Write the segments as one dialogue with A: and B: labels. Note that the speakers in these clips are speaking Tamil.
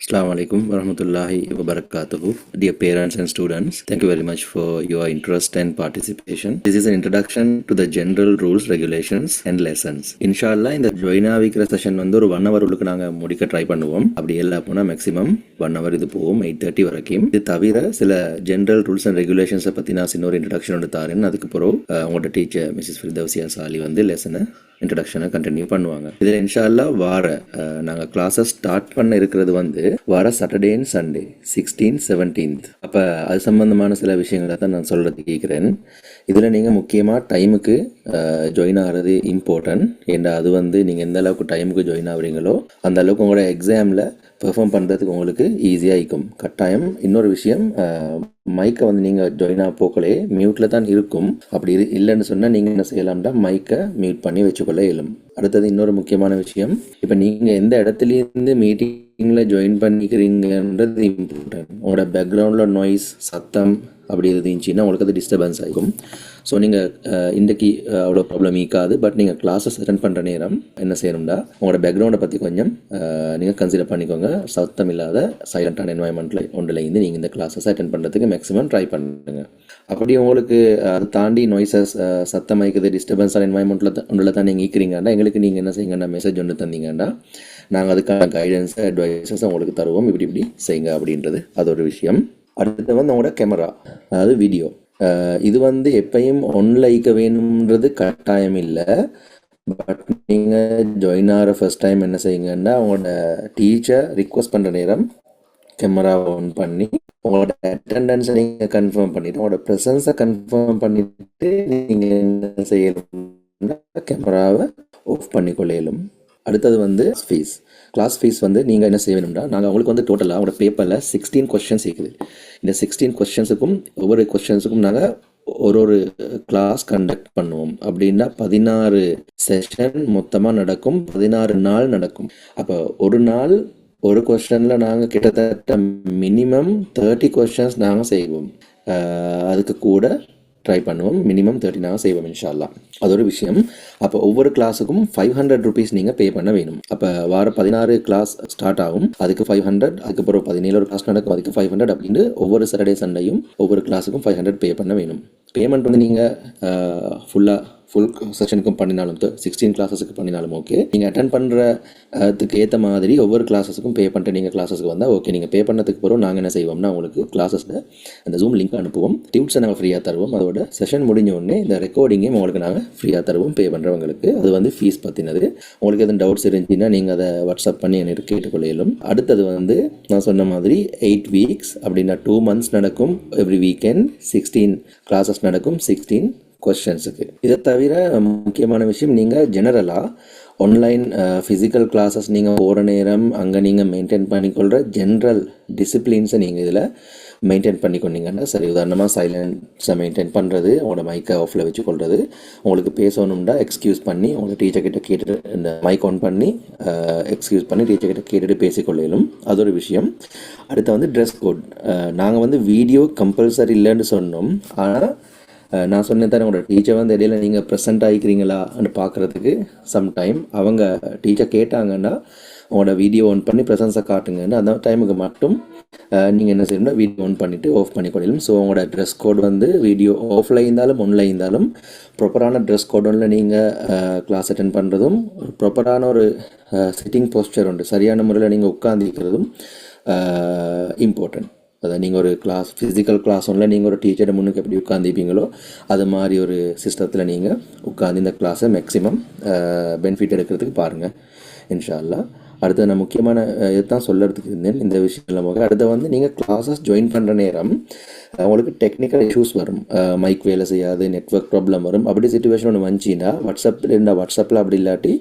A: Assalamu alaikum warahmatullahi wabarakatuh. Dear parents and students, thank you very much for your interest and participation. This is an introduction to the general rules, regulations and lessons. Inshallah இந்த ஜொயினா விக்கிற செஷன் வந்து ஒரு 1 hour உள்ளுக்கு நாங்கள் முடிக்க ட்ரை பண்ணுவோம். அப்படி எல்லாம் போனால் மேக்ஸிமம் 1 hour இது போகும் 8:30 வரைக்கும். இது தவிர சில ஜென்ரல் ரூல்ஸ் அண்ட் ரெகுலேஷன்ஸை பற்றி நான் சின்ன ஒரு இன்ட்ரடக்ஷன் ஒன்று தாரேன். அதுக்கு பிறகு உங்களோட டீச்சர் மிஸ்ஸஸ் ஃபிர்தௌசியா சாலி வந்து லெசனை இன்ட்ரடக்ஷனை கண்டினியூ பண்ணுவாங்க. இதில் இன்ஷால்லா நாங்கள் கிளாஸஸ் ஸ்டார்ட் பண்ண இருக்கிறது வந்து சாட்டர்டே அண்ட் சண்டே 16, 17. அப்போ அது சம்பந்தமான சில விஷயங்களை தான் நான் சொல்கிறது கேட்குறேன். இதில் நீங்கள் முக்கியமாக டைமுக்கு ஜாயின் ஆகிறது இம்பார்ட்டன்ட். ஏன்னா அது வந்து நீங்கள் எந்த அளவுக்கு டைமுக்கு ஜாயின் ஆகுறீங்களோ அந்த அளவுக்கு உங்களோட எக்ஸாமில் பெர்ஃபார்ம் பண்ணுறதுக்கு உங்களுக்கு ஈஸியாக இருக்கும். கட்டாயம் இன்னொரு விஷயம், மைக்கை வந்து நீங்கள் ஜாயின் ஆக போக்கலே மியூட்டில் தான் இருக்கும். அப்படி இல்லைன்னு சொன்னால் நீங்கள் என்ன செய்யலாம்னா மைக்கை மியூட் பண்ணி வச்சுக்கொள்ள இயலும். அடுத்தது இன்னொரு முக்கியமான விஷயம், இப்போ நீங்கள் எந்த இடத்துலேருந்து மீட்டிங்கில் ஜாயின் பண்ணிக்கிறீங்கன்றது இம்பார்ட்டன்ட். உங்களோட பேக்ரவுண்டில் நாய்ஸ் சத்தம் அப்படி இருந்துச்சுன்னா உங்களுக்கு அது டிஸ்டர்பன்ஸ் ஆகிக்கும். ஸோ நீங்கள் இன்றைக்கி அவ்வளோ ப்ராப்ளம் ஈக்காது. பட் நீங்கள் கிளாஸஸ் அட்டென்ட் பண்ணுற நேரம் என்ன செய்யணும்னா உங்களோட பேக்ரவுண்டை பற்றி கொஞ்சம் நீங்கள் கன்சிடர் பண்ணிக்கோங்க. சத்தம் இல்லாத சைலண்டான என்வாயன்மெண்ட்டில் ஒன்றிலேருந்து நீங்கள் இந்த கிளாஸஸ் அட்டென்ட் பண்ணுறதுக்கு மேக்ஸிமம் ட்ரை பண்ணுங்கள். அப்படி உங்களுக்கு அதை தாண்டி நாய்ஸஸ் சத்தம் ஆகிக்குது டிஸ்டர்பன்ஸான என்வாயன்மெண்ட்டில் தான் நீங்கள் ஈக்கிறீங்கன்னா எங்களுக்கு நீங்கள் என்ன செய்யுங்கன்னா மெசேஜ் ஒன்று தந்தீங்கன்னா நாங்கள் அதுக்கான கைடன்ஸை அட்வைஸஸ் உங்களுக்கு தருவோம். இப்படி செய்யுங்க அப்படின்றது அது ஒரு விஷயம். அடுத்து வந்து உங்களோட கேமரா, அதாவது வீடியோ, இது வந்து எப்பயும் ஒன்ல ஈக்க வேணும்ன்றது கட்டாயம் இல்லை. பட் நீங்கள் ஜாயின் ஆகிற ஃபர்ஸ்ட் டைம் என்ன செய்யுங்கன்னா உங்களோட டீச்சர் ரிக்வஸ்ட் பண்ணுற நேரம் கேமரா ஆன் பண்ணி உங்களோட அட்டெண்டன்ஸை நீங்கள் கன்ஃபார்ம் பண்ணிவிட்டு உங்களோட ப்ரெசன்ஸை கன்ஃபார்ம் பண்ணிவிட்டு நீங்கள் என்ன செய்யணும்னா கேமராவை ஆஃப் பண்ணிக்கொள்ளையிலும். அடுத்தது வந்து ஃபீஸ். கிளாஸ் ஃபீஸ் வந்து நீங்கள் என்ன செய்ய வேணும்னா நாங்கள் அவங்களுக்கு வந்து டோட்டலாக அவங்களோட பேப்பரில் 16 கொஸ்டின்ஸ் இருக்குது. இந்த 16 கொஸ்டின்ஸுக்கும் ஒவ்வொரு கொஸ்டின்ஸுக்கும் நாங்கள் ஒரு கிளாஸ் கண்டக்ட் பண்ணுவோம். அப்படின்னா 16 செஷன் மொத்தமாக நடக்கும், 16 நாள் நடக்கும். அப்போ ஒரு நாள் ஒரு கொஸ்டினில் நாங்கள் கிட்டத்தட்ட மினிமம் 30 கொஸ்டின்ஸ் நாங்கள் செய்வோம். அதுக்கு கூட ட்ரை பண்ணுவோம். மினிமம் 30 நாங்கள் செய்வோம் இன்ஷால்லா. அது ஒரு விஷயம். அப்போ ஒவ்வொரு கிளாஸுக்கும் 500 rupees நீங்கள் பே பண்ண வேணும். அப்போ வார 16 கிளாஸ் ஸ்டார்ட் ஆகும், அதுக்கு 500. அதுக்கப்புறம் 17 கிளாஸ் நடக்கும், அதுக்கு 500. அப்படின்னு ஒவ்வொரு சாட்டர்டே சண்டையும் ஒவ்வொரு கிளாஸுக்கும் 500 பே பண்ண வேணும். பேமெண்ட் வந்து நீங்கள் ஃபுல் செஷனுக்கும் பண்ணினாலும் 16 கிளாஸஸுக்கு பண்ணினாலும் ஓகே. நீங்கள் அட்டன் பண்ணுறதுக்கு ஏற்ற மாதிரி ஒவ்வொரு கிளாஸஸுக்கும் பே பண்ணிட்டு நீங்கள் கிளாஸஸ்க்கு வந்தால் ஓகே. நீங்கள் பே பண்ணதுக்கு பிறகு நாங்கள் என்ன செய்வோம்னா உங்களுக்கு கிளாஸஸில் அந்த ஜூம் லிங்க் அனுப்புவோம். டியூட்ஸை நாங்கள் ஃப்ரீயாக தருவோம். அதோட செஷன் முடிஞ்ச உடனே இந்த ரெக்கார்டிங்கையும் உங்களுக்கு நாங்கள் ஃப்ரீயாக தருவோம் பே பண்ணுறவங்களுக்கு. அது வந்து ஃபீஸ் பற்றினது. உங்களுக்கு எதுவும் டவுட்ஸ் இருந்துச்சுன்னா நீங்கள் அதை வாட்ஸ்அப் பண்ணி எனக்கு கேட்டுக்கொள்ளையிலும். அடுத்தது வந்து நான் சொன்ன மாதிரி 8 weeks அப்படின்னா 2 months நடக்கும். எவ்ரி வீக்கெண்ட் 16 கிளாஸஸ் நடக்கும், 16 கொஸ்டின்ஸுக்கு. இதை தவிர முக்கியமான விஷயம், நீங்கள் ஜெனரலாக ஆன்லைன் ஃபிசிக்கல் கிளாஸஸ் நீங்கள் போகிற நேரம் அங்கே நீங்கள் மெயின்டைன் பண்ணிக்கொள்கிற ஜென்ரல் டிசிப்ளின்ஸை நீங்கள் இதில் மெயின்டைன் பண்ணிக்கொண்டீங்கன்னா சரி. உதாரணமாக சைலன்ஸை மெயின்டைன் பண்ணுறது, உங்களோட மைக்கை ஆஃபில் வச்சு கொள்வது, உங்களுக்கு பேசணும்னா எக்ஸ்கியூஸ் பண்ணி உங்களோட டீச்சர்கிட்ட கேட்டுட்டு இந்த மைக் ஆன் பண்ணி எக்ஸ்கியூஸ் பண்ணி டீச்சர்கிட்ட கேட்டுட்டு பேசிக்கொள்ளையிலும். அது ஒரு விஷயம். அடுத்து வந்து ட்ரெஸ் கோட். நாங்கள் வந்து வீடியோ கம்பல்சரி இல்லைன்னு சொன்னோம். ஆனால் நான் சொன்னேன் தானே உங்களோட டீச்சர் வந்து இடையில நீங்கள் ப்ரெசென்ட் ஆகிக்கிறீங்களான்னு பார்க்குறதுக்கு சம்டைம் அவங்க டீச்சர் கேட்டாங்கன்னா உங்களோட வீடியோ ஆன் பண்ணி ப்ரெசன்ஸை காட்டுங்கன்னு அந்த டைமுக்கு மட்டும் நீங்கள் என்ன செய்யணும்னா வீடியோ ஆன் பண்ணிவிட்டு ஆஃப் பண்ணிக்கொள்ளலாம். ஸோ உங்களோட ட்ரெஸ் கோட் வந்து வீடியோ ஆஃப்ல இருந்தாலும் ஒன்ல இருந்தாலும் ப்ராப்பரான ட்ரெஸ் கோட் ஒன்றில் நீங்கள் கிளாஸ் அட்டென்ட் பண்ணுறதும், ப்ராப்பரான ஒரு சிட்டிங் போஸ்டர் உண்டு, சரியான முறையில் நீங்கள் உட்காந்துக்கிறதும் இம்பார்ட்டன்ட். அதை நீங்கள் ஒரு கிளாஸ் ஃபிசிக்கல் கிளாஸ் ஒன்றில் நீங்கள் ஒரு டீச்சரை முன்னுக்கு எப்படி உட்காந்துப்பீங்களோ அது மாதிரி ஒரு சிஸ்டத்தில் நீங்கள் உட்காந்து இந்த கிளாஸை மேக்ஸிமம் பெனிஃபிட் எடுக்கிறதுக்கு பாருங்கள் இன்ஷா அல்லாஹ். அடுத்து நான் முக்கியமான இதுதான் சொல்கிறதுக்கு இருந்தேன் இந்த விஷயம். அடுத்து வந்து நீங்கள் கிளாஸஸ் ஜாயின் பண்ணுற நேரம் உங்களுக்கு டெக்னிக்கல் இஷ்யூஸ் வரும். மைக் வேலை செய்யாது, நெட்ஒர்க் ப்ராப்ளம் வரும். அப்படி சுச்சுவேஷன் ஒன்று வந்துச்சுன்னா வாட்ஸ்அப்பில் அப்படி இல்லாட்டி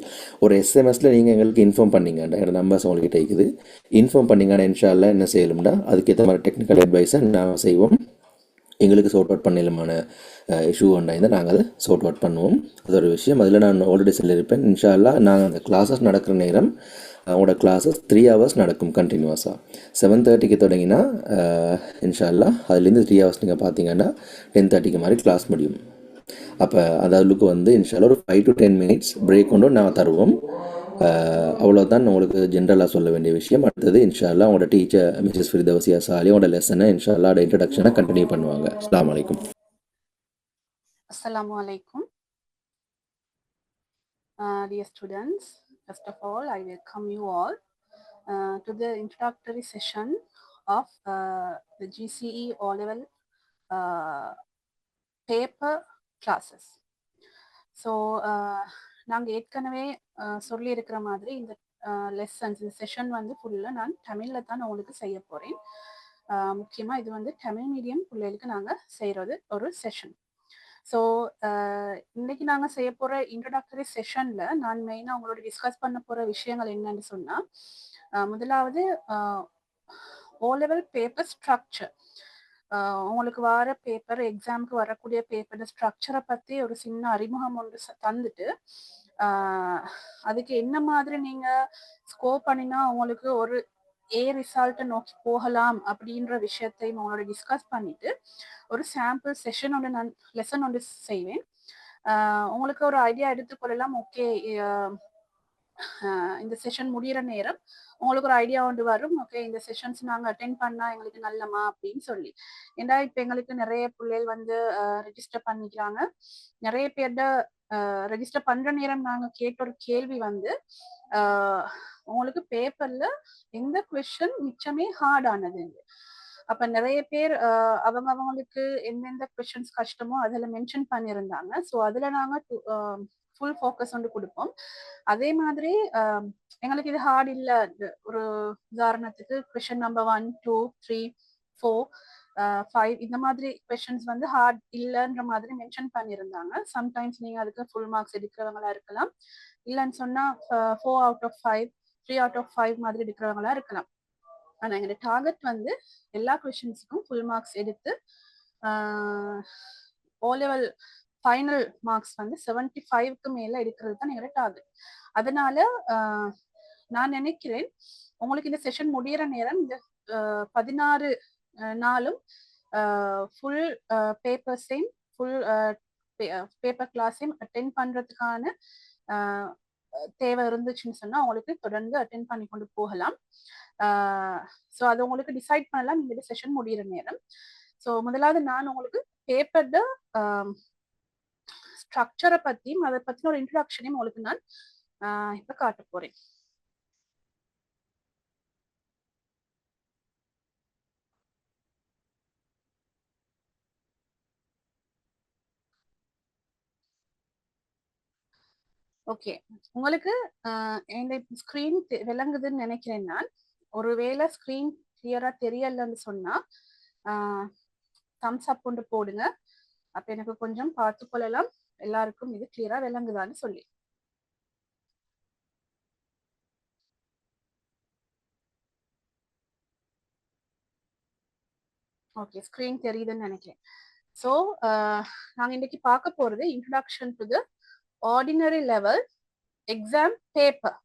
A: ஒரு எஸ்எம்எஸில் நீங்கள் எங்களுக்கு இன்ஃபார்ம் பண்ணிங்கண்டா, என்னோட நம்பர்ஸ் உங்கள்கிட்ட இருக்குது, இன்ஃபார்ம் பண்ணிங்கன்னா இன்ஷா அல்லாஹ் என்ன செய்யலும்னா அதுக்கேற்ற மாதிரி டெக்னிக்கல் அட்வைஸை நாங்கள் செய்வோம். எங்களுக்கு சார்ட் அவுட் பண்ணலுமான இஷ்யூ உண்டாயிருந்தால் நாங்கள் அதை சார்ட் அவுட் பண்ணுவோம். அது ஒரு விஷயம். அதில் நான் ஆல்ரெடி சொல்லியிருப்பேன். இன்ஷா அல்லாஹ் நாங்கள் அந்த கிளாஸஸ் நடக்கிற நேரம் அவங்களோட கிளாஸஸ் 3 hours நடக்கும் கண்டினியூஸாக. 7:30க்கு தொடங்கினா இன்ஷா அல்லாஹ் அதுலேருந்து 3 hours நீங்கள் பார்த்தீங்கன்னா 10:30க்கு மாதிரி கிளாஸ் முடியும். அப்போ அதுக்கு வந்து இன்ஷா அல்லாஹ் ஒரு 5 to 10 minutes பிரேக் கொண்டு நான் தருவோம். அவ்வளோதான் உங்களுக்கு ஜென்ரலாக சொல்ல வேண்டிய விஷயம். அடுத்தது இன்ஷால்லா அவங்களோட டீச்சர் மிஸ்ஸஸ் ஃபிர்தௌசியா சாலி அவங்களோட லெசனை இன்ஷால்லா இன்ட்ரடக்ஷனை கண்டினியூ பண்ணுவாங்க. அஸ்ஸலாமு அலைக்கும்.
B: Assalamu alaikum. Dear students, first of all, I welcome you all to the introductory session of the GCE O-Level paper classes. So நாங்கள் ஏற்கனவே சொல்லியிருக்கிற மாதிரி இந்த லெசன்ஸ் இந்த செஷன் வந்து ஃபுல்லாக நான் தமிழில் தான் உங்களுக்கு செய்ய போகிறேன். முக்கியமாக இது வந்து தமிழ் மீடியம் பிள்ளைகளுக்கு நாங்கள் செய்கிறது ஒரு செஷன். ஸோ இன்னைக்கு நாங்கள் செய்ய போகிற இன்ட்ரடக்டரி செஷனில் நான் மெயினாக உங்களோட டிஸ்கஸ் பண்ண போகிற விஷயங்கள் என்னன்னு சொன்னால், முதலாவது O-Level பேப்பர் ஸ்ட்ரக்சர். உங்களுக்கு வர பேப்பர் எக்ஸாமுக்கு வரக்கூடிய பேப்பர் ஸ்ட்ரக்சரை பற்றி ஒரு சின்ன அறிமுகம் ஒன்று தந்துட்டு, அதுக்கு என்ன மாதிரி நீங்கள் ஸ்கோர் பண்ணினா உங்களுக்கு ஒரு ரிசல்ட்டை நோக்கி போகலாம் அப்படின்ற விஷயத்தையும் உங்களோட டிஸ்கஸ் பண்ணிட்டு ஒரு சாம்பிள் செஷன் ஒன்று நான் லெசன் ஒன்று செய்வேன். உங்களுக்கு ஒரு ஐடியா எடுத்துக்கொள்ளலாம். ஓகே, இந்த செஷன் முடிகிற நேரம் உங்களுக்கு ஒரு ஐடியா ஒன்று வரும். ஓகே, இந்த செஷன்ஸ் நாங்கள் அட்டென்ட் பண்ணால் எங்களுக்கு நல்லமா அப்படின்னு சொல்லி. ஏன்னா இப்போ எங்களுக்கு நிறைய பிள்ளைகள் வந்து ரெஜிஸ்டர் பண்ணிக்கிறாங்க. நிறைய பேர்ட ரெஜிஸ்டர் பண்ணுற நேரம் நாங்கள் கேட்ட ஒரு கேள்வி வந்து, உங்களுக்கு பேப்பரில் எந்த கொஷின் மிச்சமே ஹார்டானது. அப்போ நிறைய பேர் அவங்களுக்கு எந்தெந்த கொஷின்ஸ் கஷ்டமோ அதில் மென்ஷன் பண்ணியிருந்தாங்க. ஸோ அதில் நாங்கள் ஃபுல் ஃபோக்கஸ் வந்து கொடுப்போம். அதே மாதிரி எங்களுக்கு இது ஹார்ட் இல்லை. ஒரு உதாரணத்துக்கு கொஷின் நம்பர் 1, 2, 3, 4, 5 இந்த மாதிரி கொஷின்ஸ் வந்து ஹார்ட் இல்லைன்ற மாதிரி மென்ஷன் பண்ணியிருந்தாங்க. சம்டைம்ஸ் நீங்கள் அதுக்கு ஃபுல் மார்க்ஸ் எடுக்கிறவங்களா இருக்கலாம், இல்லைன்னு சொன்னால் 4 out of 5, 3 out of 5 மாதிரி எடுக்கிறவங்களா இருக்கலாம். ஆனால் எங்களோட டார்கெட் வந்து எல்லா கொஷின்ஸுக்கும் ஃபுல் மார்க்ஸ் எடுத்து O-Level ஃபைனல் மார்க்ஸ் வந்து 75க்கு மேலே எடுக்கிறது தான் எங்களோட டார்கெட். அதனால நான் நினைக்கிறேன் உங்களுக்கு இந்த செஷன் முடிகிற நேரம் இந்த 16 நாளும் ஃபுல் பேப்பர்ஸையும் ஃபுல் பேப்பர் கிளாஸையும் அட்டென்ட் பண்ணுறதுக்கான தேவை இருந்துச்சுன்னு சொன்னால் உங்களுக்கு தொடர்ந்து அட்டென்ட் பண்ணி கொண்டு போகலாம். ஸோ அது உங்களுக்கு டிசைட் பண்ணலாம் இந்த செஷன் முடிகிற நேரம். ஸோ முதலாவது நான் உங்களுக்கு பேப்பர்ட ஸ்ட்ரக்சரை பற்றியும் அதை பற்றின ஒரு இன்ட்ரடக்ஷனையும் உங்களுக்கு நான் இப்போ காட்ட போகிறேன். ஓகே, உங்களுக்கு இந்த ஸ்க்ரீன் விளங்குதுன்னு நினைக்கிறேன். நான் ஒருவேளை ஸ்க்ரீன் கிளியரா தெரியலன்னு சொன்னா தம்ஸ் அப் கொண்டு போடுங்க. அப்ப எனக்கு கொஞ்சம் பார்த்து கொள்ளலாம் எல்லாருக்கும் இது கிளியரா விளங்குதான்னு சொல்லி. ஓகே, ஸ்க்ரீன் தெரியுதுன்னு நினைக்கிறேன். ஸோ நாங்கள் இன்னைக்கு பார்க்க போறது introduction to the ordinary level exam paper.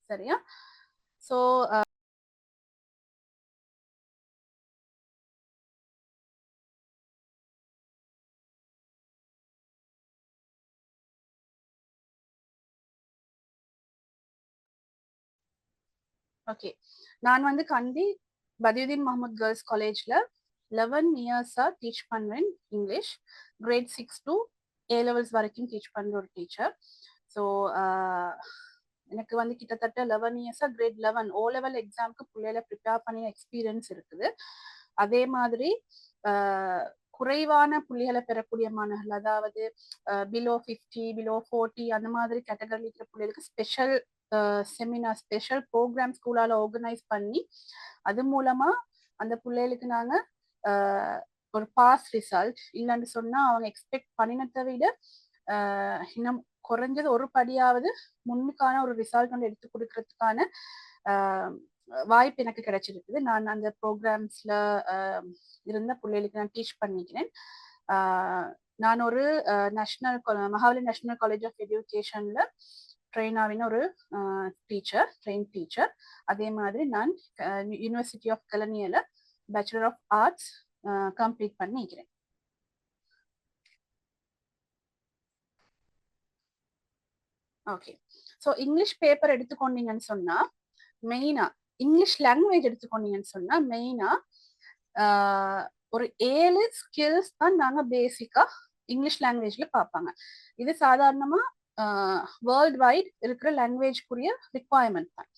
B: சரியா? ஸோ ஓகே, நான் வந்து கண்டி பதியுதீன் முகமது கேர்ள்ஸ் காலேஜில் 11 இயர்ஸாக டீச் பண்ணுவேன் English. Grade 6 to A levels வரைக்கும் டீச் பண்ணுற ஒரு டீச்சர். ஸோ எனக்கு வந்து கிட்டத்தட்ட 11 இயர்ஸாக கிரேட் 11 O level எக்ஸாமுக்கு பிள்ளைகளை ப்ரிப்பேர் பண்ணிய எக்ஸ்பீரியன்ஸ் இருக்குது. அதே மாதிரி குறைவான புள்ளிகளை பெறக்கூடிய மாணவர்கள், அதாவது பிலோ 50, பிலோ 40 அந்த மாதிரி கேட்டகரியில் இருக்கிற பிள்ளைகளுக்கு ஸ்பெஷல் செமினார், ஸ்பெஷல் ப்ரோக்ராம் ஸ்கூலால் ஆர்கனைஸ் பண்ணி அது மூலமா அந்த பிள்ளைகளுக்கு நாங்கள் ஒரு பாஸ் ரிசல்ட் இல்லைன்னு சொன்னால் அவங்க எக்ஸ்பெக்ட் பண்ணினதை விட இன்னும் குறைஞ்சது ஒரு படியாவது முன்னுக்கான ஒரு ரிசல்ட் வந்து எடுத்து கொடுக்கறதுக்கான வாய்ப்பு எனக்கு கிடைச்சிருக்குது. நான் அந்த ப்ரோக்ராம்ஸ்ல இருந்த பிள்ளைகளுக்கு நான் டீச் பண்ணிக்கிறேன். நான் ஒரு மகாவலி நேஷனல் காலேஜ் ஆஃப் எஜுகேஷன்ல ட்ரெயின் ஆகின ஒரு ட்ரெயின் டீச்சர். அதே மாதிரி நான் யூனிவர்சிட்டி ஆஃப் கலனியில பேச்சுலர் ஆஃப் ஆர்ட்ஸ் கம்ப்ளீட் பண்ணிக்கிறேன். ஓகே, ஸோ இங்கிலீஷ் பேப்பர் எடுத்துக்கொண்டீங்கன்னு சொன்னா மெயினா இங்கிலீஷ் லாங்குவேஜ் எடுத்துக்கொண்டீங்கன்னு சொன்னா மெயினா ஒரு 7 ஸ்கில்ஸ் தான் நாங்க பேசிக்கா இங்கிலீஷ் லாங்குவேஜ்ல பார்ப்பாங்க. இது சாதாரணமா வேர்ல்ட் வைட் இருக்கிற லாங்குவேஜ்க்குரிய ரிக்வயர்மெண்ட் தான்.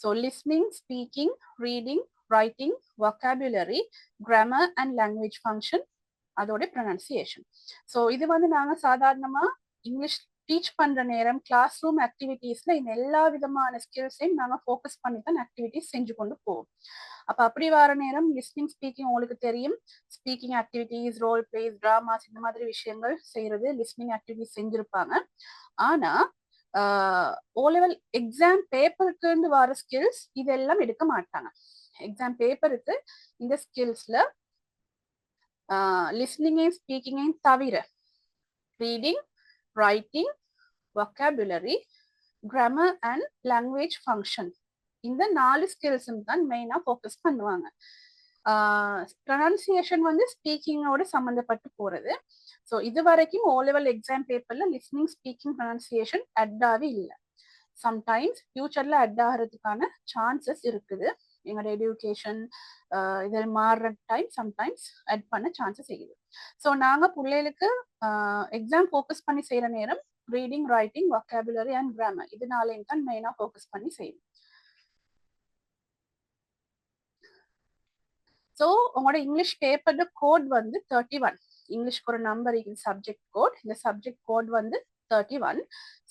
B: So listening, speaking, reading, writing, vocabulary, grammar and language function, அதோட ப்ரொனன்சியேஷன். ஸோ இது வந்து நாங்க சாதாரணமா இங்கிலீஷ் டீச் பண்ற நேரம் கிளாஸ் ரூம் ஆக்டிவிட்டீஸ்ல இந்த எல்லா விதமான ஸ்கில்ஸையும் நாங்க ஃபோக்கஸ் பண்ணி தான் ஆக்டிவிட்டிஸ் செஞ்சு கொண்டு போவோம். அப்ப அப்படி வர நேரம் லிஸ்னிங், ஸ்பீக்கிங் உங்களுக்கு தெரியும். Speaking activities, role plays, dramas இந்த மாதிரி விஷயங்கள் செய்யறது லிஸ்னிங் ஆக்டிவிட்டிஸ் செஞ்சிருப்பாங்க. ஆனா ஓ லெவல் எக்ஸாம் பேப்பருக்கு வர ஸ்கில்ஸ் இதெல்லாம் எடுக்க மாட்டாங்க. எக்ஸாம் பேப்பருக்கு இந்த ஸ்கில்ஸ்ல லிஸ்னிங்கையும் ஸ்பீக்கிங்கையும் தவிர reading, writing, vocabulary, grammar and language function இந்த 4 ஸ்கில்ஸும் தான் மெயினா ஃபோக்கஸ் பண்ணுவாங்க. ப்ரொனன்சியேஷன் வந்து ஸ்பீக்கிங்கோட சம்மந்தப்பட்டு போறது. ஸோ இது வரைக்கும் ஓ லெவல் எக்ஸாம் பேப்பர்ல லிஸ்னிங், ஸ்பீக்கிங், ப்ரொனன்சியேஷன் அட்டாவே இல்லை. சம்டைம்ஸ் ஃபியூச்சர்ல அட் ஆகிறதுக்கான சான்சஸ் இருக்குது. எங்களோட எஜுகேஷன் இதில் மாறுற டைம் சம்டைம்ஸ் அட் பண்ண சான்சஸ் இருக்குது. ஸோ நாங்கள் பிள்ளைகளுக்கு எக்ஸாம் ஃபோக்கஸ் பண்ணி செய்கிற நேரம் reading, writing, vocabulary and grammar இதனாலையும் தான் மெயினாக ஃபோக்கஸ் பண்ணி செய்யணும். ஸோ உங்களோட இங்கிலீஷ் பேப்பரோட கோட் வந்து 31. இங்கிலீஷ்க்கு ஒரு நம்பர் இருக்குது, சப்ஜெக்ட் கோட். இந்த சப்ஜெக்ட் கோட் வந்து 31.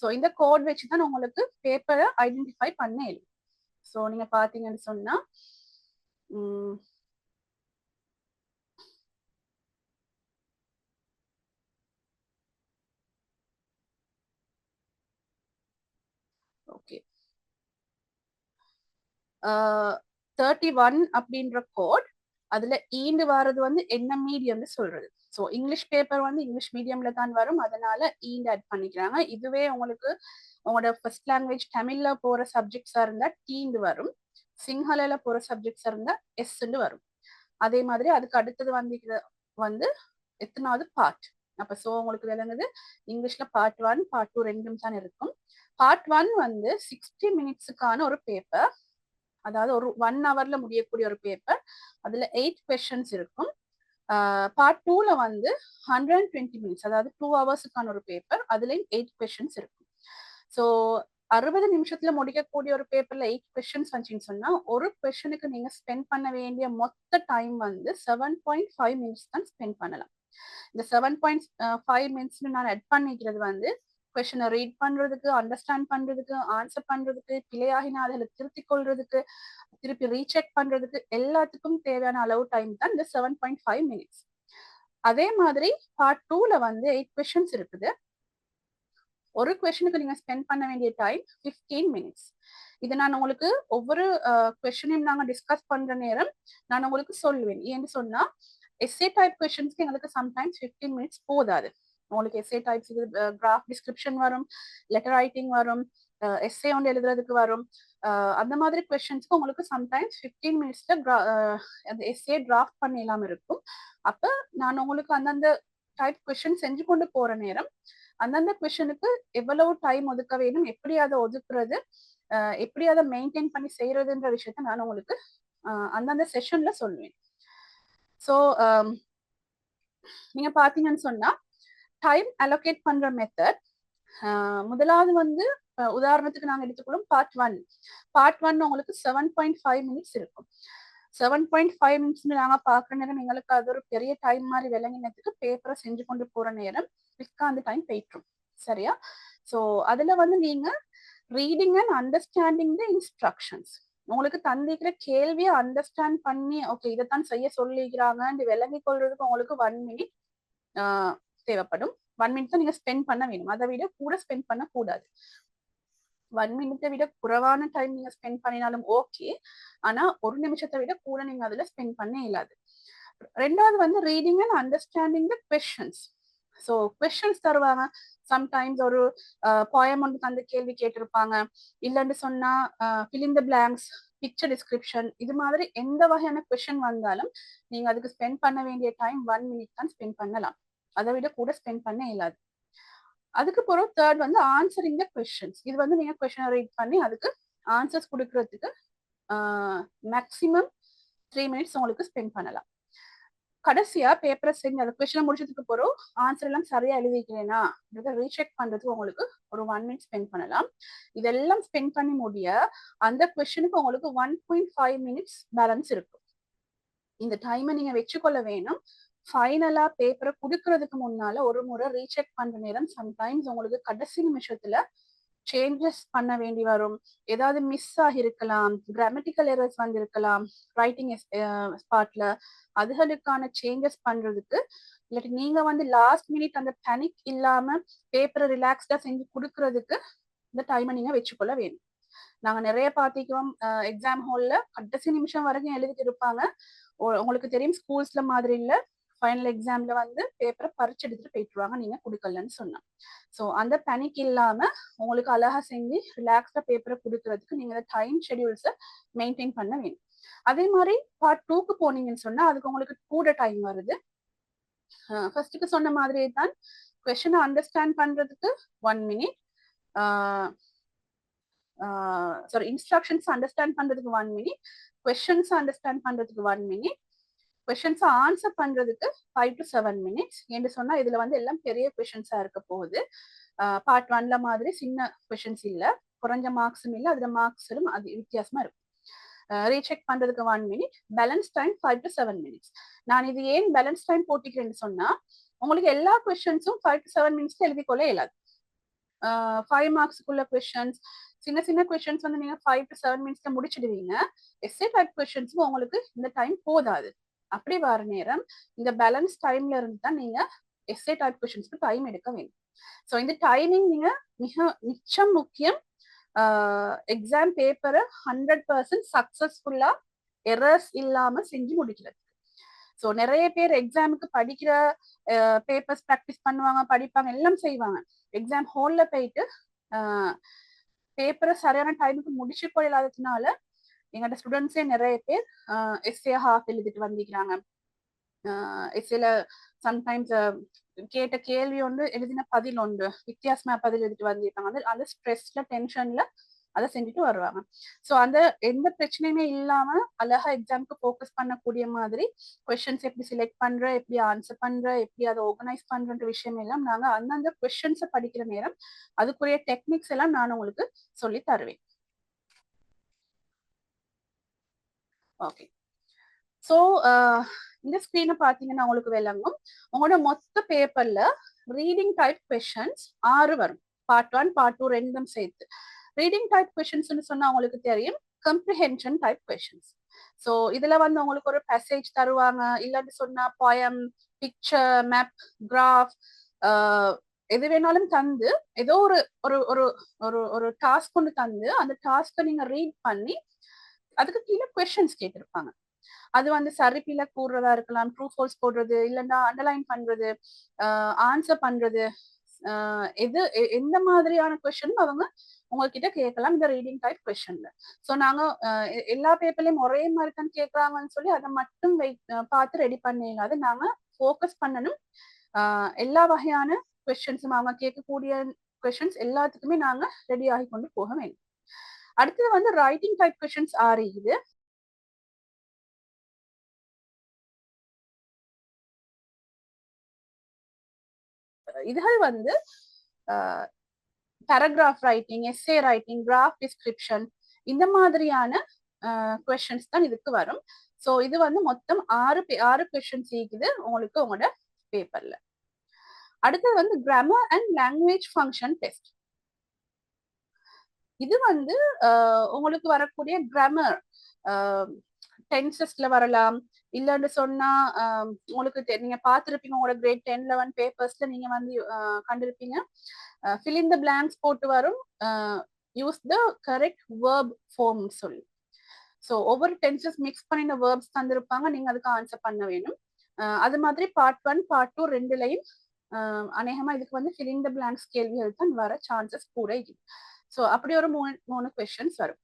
B: ஸோ இந்த கோட் வச்சு தான் உங்களுக்கு பேப்பரை ஐடென்டிஃபை பண்ண இயலும். ஸோ நீங்க பார்த்தீங்கன்னு சொன்னா ஓகே 31 அப்படின்ற கோட் அதுல ஈண்டு வர்றது வந்து என்ன மீடியம்னு சொல்றது. ஸோ இங்கிலீஷ் பேப்பர் வந்து இங்கிலீஷ் மீடியம்ல தான் வரும், அதனால ஈண்டு ஆட் பண்ணிக்கிறாங்க. இதுவே உங்களுக்கு உங்களோட ஃபர்ஸ்ட் லாங்குவேஜ் தமிழ்ல போற சப்ஜெக்ட்ஸா இருந்தா டீண்டு வரும், சிங்களல போற சப்ஜெக்ட்ஸா இருந்தா எஸ்ன்னு வரும். அதே மாதிரி அதுக்கு அடுத்தது வந்து எத்தனாவது பார்ட். அப்ப ஸோ உங்களுக்கு விளங்குது இங்கிலீஷ்ல பார்ட் 1, பார்ட் 2 ரெண்டும் தான் இருக்கும். பார்ட் 1 வந்து 60 மினிட்ஸுக்கான ஒரு பேப்பர், அதாவது ஒரு 1 ஹவர்ல முடியக்கூடிய ஒரு பேப்பர். அதுல 8 கொஸ்டின்ஸ் இருக்கும். பார்ட் 2ல வந்து 120 மினிட்ஸ், அதாவது 2 ஹவர்ஸுக்கான ஒரு பேப்பர். அதுலயும் 8 கொஸ்டின்ஸ் இருக்கும். ஸோ 60 நிமிஷத்துல முடிக்கக்கூடிய ஒரு பேப்பர்ல 8 கொஸ்டின்ஸ் வந்துச்சுன்னு சொன்னா ஒரு கொஸ்டினுக்கு நீங்க ஸ்பெண்ட் பண்ண வேண்டிய மொத்த டைம் வந்து 7.5 மினிட்ஸ் தான் ஸ்பெண்ட் பண்ணலாம். இந்த 7.5 மினிட்ஸ் நான் ஆட் பண்ணிக்கிறது வந்து கொஸ்டினை ரீட் பண்றதுக்கு, அண்டர்ஸ்டாண்ட் பண்றதுக்கு, ஆன்சர் பண்றதுக்கு, பிழையாகினா அதில் திருத்திக் கொள்றதுக்கு, திருப்பி ரீசெக் பண்றதுக்கு எல்லாத்துக்கும் தேவையான அளவு டைம் தான் இந்த 7.5 மினிட்ஸ். அதே மாதிரி பார்ட் 2ல வந்து 8 கொஸ்டின்ஸ் இருக்குது. ஒரு கொஸ்டினுக்கு நீங்க ஸ்பெண்ட் பண்ண வேண்டிய டைம் 15 மினிட்ஸ். இது நான் உங்களுக்கு ஒவ்வொரு கொஸ்டினையும் நாங்க டிஸ்கஸ் பண்ற நேரம் நான் உங்களுக்கு சொல்லுவேன். ஏன்னு சொன்னா எஸ்ஏ டைப் கொஸ்டின்ஸ்க்கு எங்களுக்கு சம்டைம்ஸ் 15 மினிட்ஸ் போதாது. உங்களுக்கு எஸ்ஏ டைப்ஸ் கிராஃப் டிஸ்கிரிப்ஷன் வரும், லெட்டர் ரைட்டிங் வரும், எஸ்ஏ ஒன்று எழுதுறதுக்கு வரும். அந்த மாதிரி கொஸ்டின்ஸ்க்கு உங்களுக்கு சம்டைம்ஸ் 15 மினிட்ஸ்ல அந்த எஸ்ஏ டிராஃப்ட் பண்ணிடலாம் இருக்கும். அப்ப நான் உங்களுக்கு அந்தந்த டைப் கொஸ்டின் செஞ்சு கொண்டு போற நேரம் அந்தந்த கொஸ்டினுக்கு எவ்வளவு டைம் ஒதுக்க வேணும், எப்படி அதை ஒதுக்குறது, எப்படி அதை மெயின்டைன் பண்ணி செய்யறதுன்ற விஷயத்த நான் உங்களுக்கு அந்தந்த செஷன்ல சொல்லுவேன். ஸோ நீங்க பாத்தீங்கன்னு சொன்னா டைம் அலோகேட் பண்ற மெத்தட் முதலாவது வந்து உதாரணத்துக்கு நாங்க எடுத்துக்கொள்ளும் பார்ட் 1. பார்ட் 1 உங்களுக்கு 7.5 மினிட்ஸ் இருக்கும். 7.5 மினிட்ஸ் நாங்க பாக்குற நேரம் எங்களுக்கு அது ஒரு பெரிய டைம் மாதிரி விளங்கினதுக்கு பேப்பரை செஞ்சு கொண்டு போற நேரம் குவிக்கா அந்த டைம் போயிட்டுரும். சரியா? ஸோ அதுல வந்து நீங்க reading and understanding the instructions, உங்களுக்கு தந்திக்கிற கேள்வியை அண்டர்ஸ்டாண்ட் பண்ணி ஓகே இதைத்தான் செய்ய சொல்லிக்கிறாங்கன்னு விளங்கி கொள்றதுக்கு உங்களுக்கு 1 மினிட் தேவைப்படும். 1 மினிட் தான் நீங்க ஸ்பெண்ட் பண்ண வேணும், அதை விட கூட ஸ்பெண்ட் பண்ண கூடாது. 1 மினிட்டை விட குறைவான டைம் நீங்க ஸ்பெண்ட் பண்ணினாலும் ஓகே, ஆனா 1 நிமிஷத்தை விட கூட நீங்க அதுல ஸ்பெண்ட் பண்ண இயலாது. ரெண்டாவது வந்து reading and understanding the questions. So questions தருவாங்க, சம்டைம்ஸ் ஒரு போயம் ஒன்று தந்து கேள்வி கேட்டிருப்பாங்க, இல்லைன்னு சொன்னா fill in the blanks, picture description, இது மாதிரி எந்த வகையான கொஸ்டின் வந்தாலும் நீங்க அதுக்கு ஸ்பெண்ட் பண்ண வேண்டிய டைம் 1 மினிட் தான் ஸ்பெண்ட் பண்ணலாம், அதை விட கூட ஸ்பெண்ட் பண்ண இயலாது. அதுக்கு பிறகு தேர்ட் வந்து ஆன்சரிங் த கொஸ்டின்ஸ். இது வந்து நீங்க கொஸ்டினை ரீட் பண்ணி அதுக்கு ஆன்சர்ஸ் கொடுக்கறதுக்கு மேக்ஸிமம் 3 மினிட்ஸ் உங்களுக்கு ஸ்பெண்ட் பண்ணலாம். கடைசியா பேப்பரை செஞ்சு அந்த கொஸ்டினை முடிச்சதுக்கு பிறகு ஆன்சர் எல்லாம் சரியா எழுதிக்கிறேன்னா ரீசெக் பண்றதுக்கு உங்களுக்கு ஒரு 1 மினிட் ஸ்பெண்ட் பண்ணலாம். இதெல்லாம் ஸ்பெண்ட் பண்ணி முடிய அந்த கொஸ்டினுக்கு உங்களுக்கு 1.5 மினிட்ஸ் பேலன்ஸ் இருக்கும். இந்த டைமை நீங்க வச்சுக்கொள்ள வேணும். ஃபைனலா பேப்பரை கொடுக்கறதுக்கு முன்னால ஒரு முறை ரீசெக் பண்ற நேரம் சம்டைம்ஸ் உங்களுக்கு கடைசி நிமிஷத்துல சேஞ்சஸ் பண்ண வேண்டி வரும். ஏதாவது மிஸ் ஆகிருக்கலாம், கிராமட்டிக்கல் எரர்ஸ் வந்திருக்கலாம் ரைட்டிங் ஸ்பாட்ல. அதுகளுக்கான சேஞ்சஸ் பண்றதுக்கு இல்லாட்டி நீங்க வந்து லாஸ்ட் மினிட் அந்த பேனிக் இல்லாம பேப்பரை ரிலாக்ஸ்டா செஞ்சு கொடுக்கறதுக்கு இந்த டைமை நீங்க வச்சுக்கொள்ள வேணும். நாங்க நிறைய பாத்திக்கிறோம் எக்ஸாம் ஹால்ல கடைசி நிமிஷம் வரைக்கும் எழுதிட்டு இருப்பாங்க. உங்களுக்கு தெரியும் ஸ்கூல்ஸ்ல மாதிரி இல்ல, ஃபைனல் எக்ஸாம்ல வந்து பேப்பரை பறிச்சு எடுத்துட்டு போயிட்டுருவாங்க நீங்க கொடுக்கலன்னு சொன்னா. ஸோ அந்த பேனிக் இல்லாம உங்களுக்கு அழகா செஞ்சு ரிலாக்ஸ்டா பேப்பரை கொடுக்கறதுக்கு நீங்க டைம் ஷெடியூல்ஸை மெயின்டைன் பண்ண வேணும். அதே மாதிரி பார்ட் 2க்கு போனீங்கன்னு சொன்னா அதுக்கு உங்களுக்கு கூட டைம் வருது. ஃபர்ஸ்ட்டுக்கு சொன்ன மாதிரியே தான் கொஸ்டினை அண்டர்ஸ்டாண்ட் பண்றதுக்கு 1 மினிட், சாரி இன்ஸ்ட்ரக்ஷன்ஸ் அண்டர்ஸ்டாண்ட் பண்றதுக்கு 1 மினிட், கொஸ்டின்ஸ் அண்டர்ஸ்டாண்ட் பண்றதுக்கு 1 மினிட், கொஸ்டின்ஸ் ஆன்சர் பண்றதுக்கு 5 to 7 மினிட்ஸ். என்று சொன்னா இதுல வந்து எல்லாம் பெரிய கொஸ்டின்ஸா இருக்க போகுது. பார்ட் 1ல மாதிரி சின்ன கொஸ்டின்ஸ் இல்ல, குறைஞ்ச மார்க்ஸும் இல்ல, அதுல மார்க்ஸும் அது வித்தியாசமா இருக்கும். ரீசெக் பண்றதுக்கு 1 minute, balance time 5 to 7 minutes. நான் இது ஏன் பேலன்ஸ் டைம் போட்டிக்கிறேன்னு சொன்னா உங்களுக்கு எல்லா கொஸ்டின்ஸும் 5 to 7 மினிட்ஸ்ல எழுதிக்கொள்ள இயலாது. 5 மார்க்ஸுக்குள்ள கொஸ்டின்ஸ், சின்ன சின்ன கொஸ்டின்ஸ் வந்து நீங்க 5 to 7 மினிட்ஸ்ல முடிச்சிடுவீங்க. எஸ்ஏ டைப் கொஸ்டின்ஸும் உங்களுக்கு இந்த டைம் போதாது. அப்படி வர நேரம் இந்த பேலன்ஸ் டைம்ல இருந்து தான் நீங்க எஸ்ஏ டைப் கொஸ்டின்ஸ்க்கு டைம் எடுக்க வேண்டும். ஸோ இந்த டைமிங் நீங்க மிச்சம் முக்கியம். எக்ஸாம் பேப்பரை 100% சக்சஸ்ஃபுல்லா எரர்ஸ் இல்லாம செஞ்சு முடிக்கிறது. ஸோ நிறைய பேர் எக்ஸாமுக்கு படிக்கிற பேப்பர்ஸ் ப்ராக்டிஸ் பண்ணுவாங்க, படிப்பாங்க, எல்லாம் செய்வாங்க. எக்ஸாம் ஹால்ல போயிட்டு பேப்பரை சரியான டைமுக்கு முடிச்சு கொள்ளாததுனால எங்களோட ஸ்டூடெண்ட்ஸே நிறைய பேர் எஸ்ஏ ஹாஃப் எழுதிட்டு வந்திருக்கிறாங்க. எஸ்ஏல சம்டைம்ஸ் கேட்ட கேள்வி ஒன்று எழுதின பதில் ஒன்று வித்தியாசமா பதில் எழுதிட்டு வந்திருப்பாங்க. அந்த ஸ்ட்ரெஸ்ல டென்ஷன்ல அதை செஞ்சுட்டு வருவாங்க. ஸோ அந்த எந்த பிரச்சனையுமே இல்லாம அழகா எக்ஸாமுக்கு ஃபோக்கஸ் பண்ணக்கூடிய மாதிரி கொஸ்டின்ஸ் எப்படி செலக்ட் பண்ற, எப்படி ஆன்சர் பண்ற, எப்படி அதை ஆர்கனைஸ் பண்றன்ற விஷயம் எல்லாம் நாங்க அந்தந்த கொஸ்டின்ஸை படிக்கிற நேரம் அதுக்குரிய டெக்னிக்ஸ் எல்லாம் நான் உங்களுக்கு சொல்லி தருவேன். ஓகே, ஸோ இந்த ஸ்கிரீனை பார்த்தீங்கன்னா உங்களுக்கு விளங்கும். உங்களோட மொத்த பேப்பர்ல ரீடிங் டைப் கொஸ்டின்ஸ் 6 வரும். பார்ட் 1 பார்ட் 2 ரெண்டும் சேர்த்து. ரீடிங் டைப் கொஸ்டின்ஸ் சொன்னா உங்களுக்கு தெரியும் கம்ப்ரிஹென்ஷன் டைப் கொஸ்டின்ஸ். ஸோ இதுல வந்து உங்களுக்கு ஒரு பேசேஜ் தருவாங்க, இல்லாட்டி சொன்னா போயம், பிக்சர், மேப், கிராஃப், எது வேணாலும் தந்து ஏதோ ஒரு ஒரு ஒரு ஒரு ஒரு டாஸ்க் ஒன்று தந்து அந்த டாஸ்க்கை நீங்க ரீட் பண்ணி அதுக்கு கீழே கொஸ்டின்ஸ் கேட்டிருப்பாங்க. அது வந்து சரிப்பில கூடுறதா இருக்கலாம், ட்ரூ ஃபால்ஸ் போடுறது, இல்லைன்னா அண்டர்லைன் பண்றது, ஆன்சர் பண்றது, எது எந்த மாதிரியான கொஸ்டின் அவங்க உங்ககிட்ட கேட்கலாம் இந்த ரீடிங் டைப் கொஸ்டின்ல. ஸோ நாங்க எல்லா பேப்பர்லயும் ஒரே மாதிரி தான் கேட்கறாங்கன்னு சொல்லி அதை மட்டும் பார்த்து ரெடி பண்ணிடாது. நாங்க ஃபோக்கஸ் பண்ணணும் எல்லா வகையான கொஸ்டின்ஸும் அவங்க கேட்கக்கூடிய கொஸ்டின்ஸ் எல்லாத்துக்குமே நாங்க ரெடி ஆகி கொண்டு போக வேண்டும். அடுத்தது வந்து ரைட்டிங் டைப் கொஸ்டின்ஸ் 6 இது. இதுகள் வந்து paragraph writing, S A writing, graph description, இந்த மாதிரியான கொஸ்டின்ஸ் தான் இதுக்கு வரும். ஸோ இது வந்து மொத்தம் 6 கொஸ்டின்ஸ் இருக்குது உங்களுக்கு உங்களோட பேப்பர்ல. அடுத்தது வந்து grammar and language function test. இது வந்து உங்களுக்கு வரக்கூடிய கிராமர் டென்சஸ்ல வரலாம், இல்லன்னு சொன்னா உங்களுக்கு நீங்க பார்த்துருப்பீங்க உங்களோட கிரேட் 10, 11 பேப்பர்ஸ்ல நீங்க வந்து கண்டிருப்பீங்க fill in the blanks போட்டு வரும், use the correct verb form சொல்லி. ஸோ ஒவ்வொரு டென்சஸ் மிக்ஸ் பண்ணின வேர்ப்ஸ் தந்திருப்பாங்க, நீங்க அதுக்கு ஆன்சர் பண்ண வேணும். அது மாதிரி பார்ட் 1 பார்ட் 2 ரெண்டுலையும் அநேகமா இதுக்கு வந்து fill in the blanks கேள்விகள் தான் வர சான்சஸ் கூட இருக்கு. ஸோ அப்படி ஒரு 3 கொஸ்டின்ஸ் வரும்.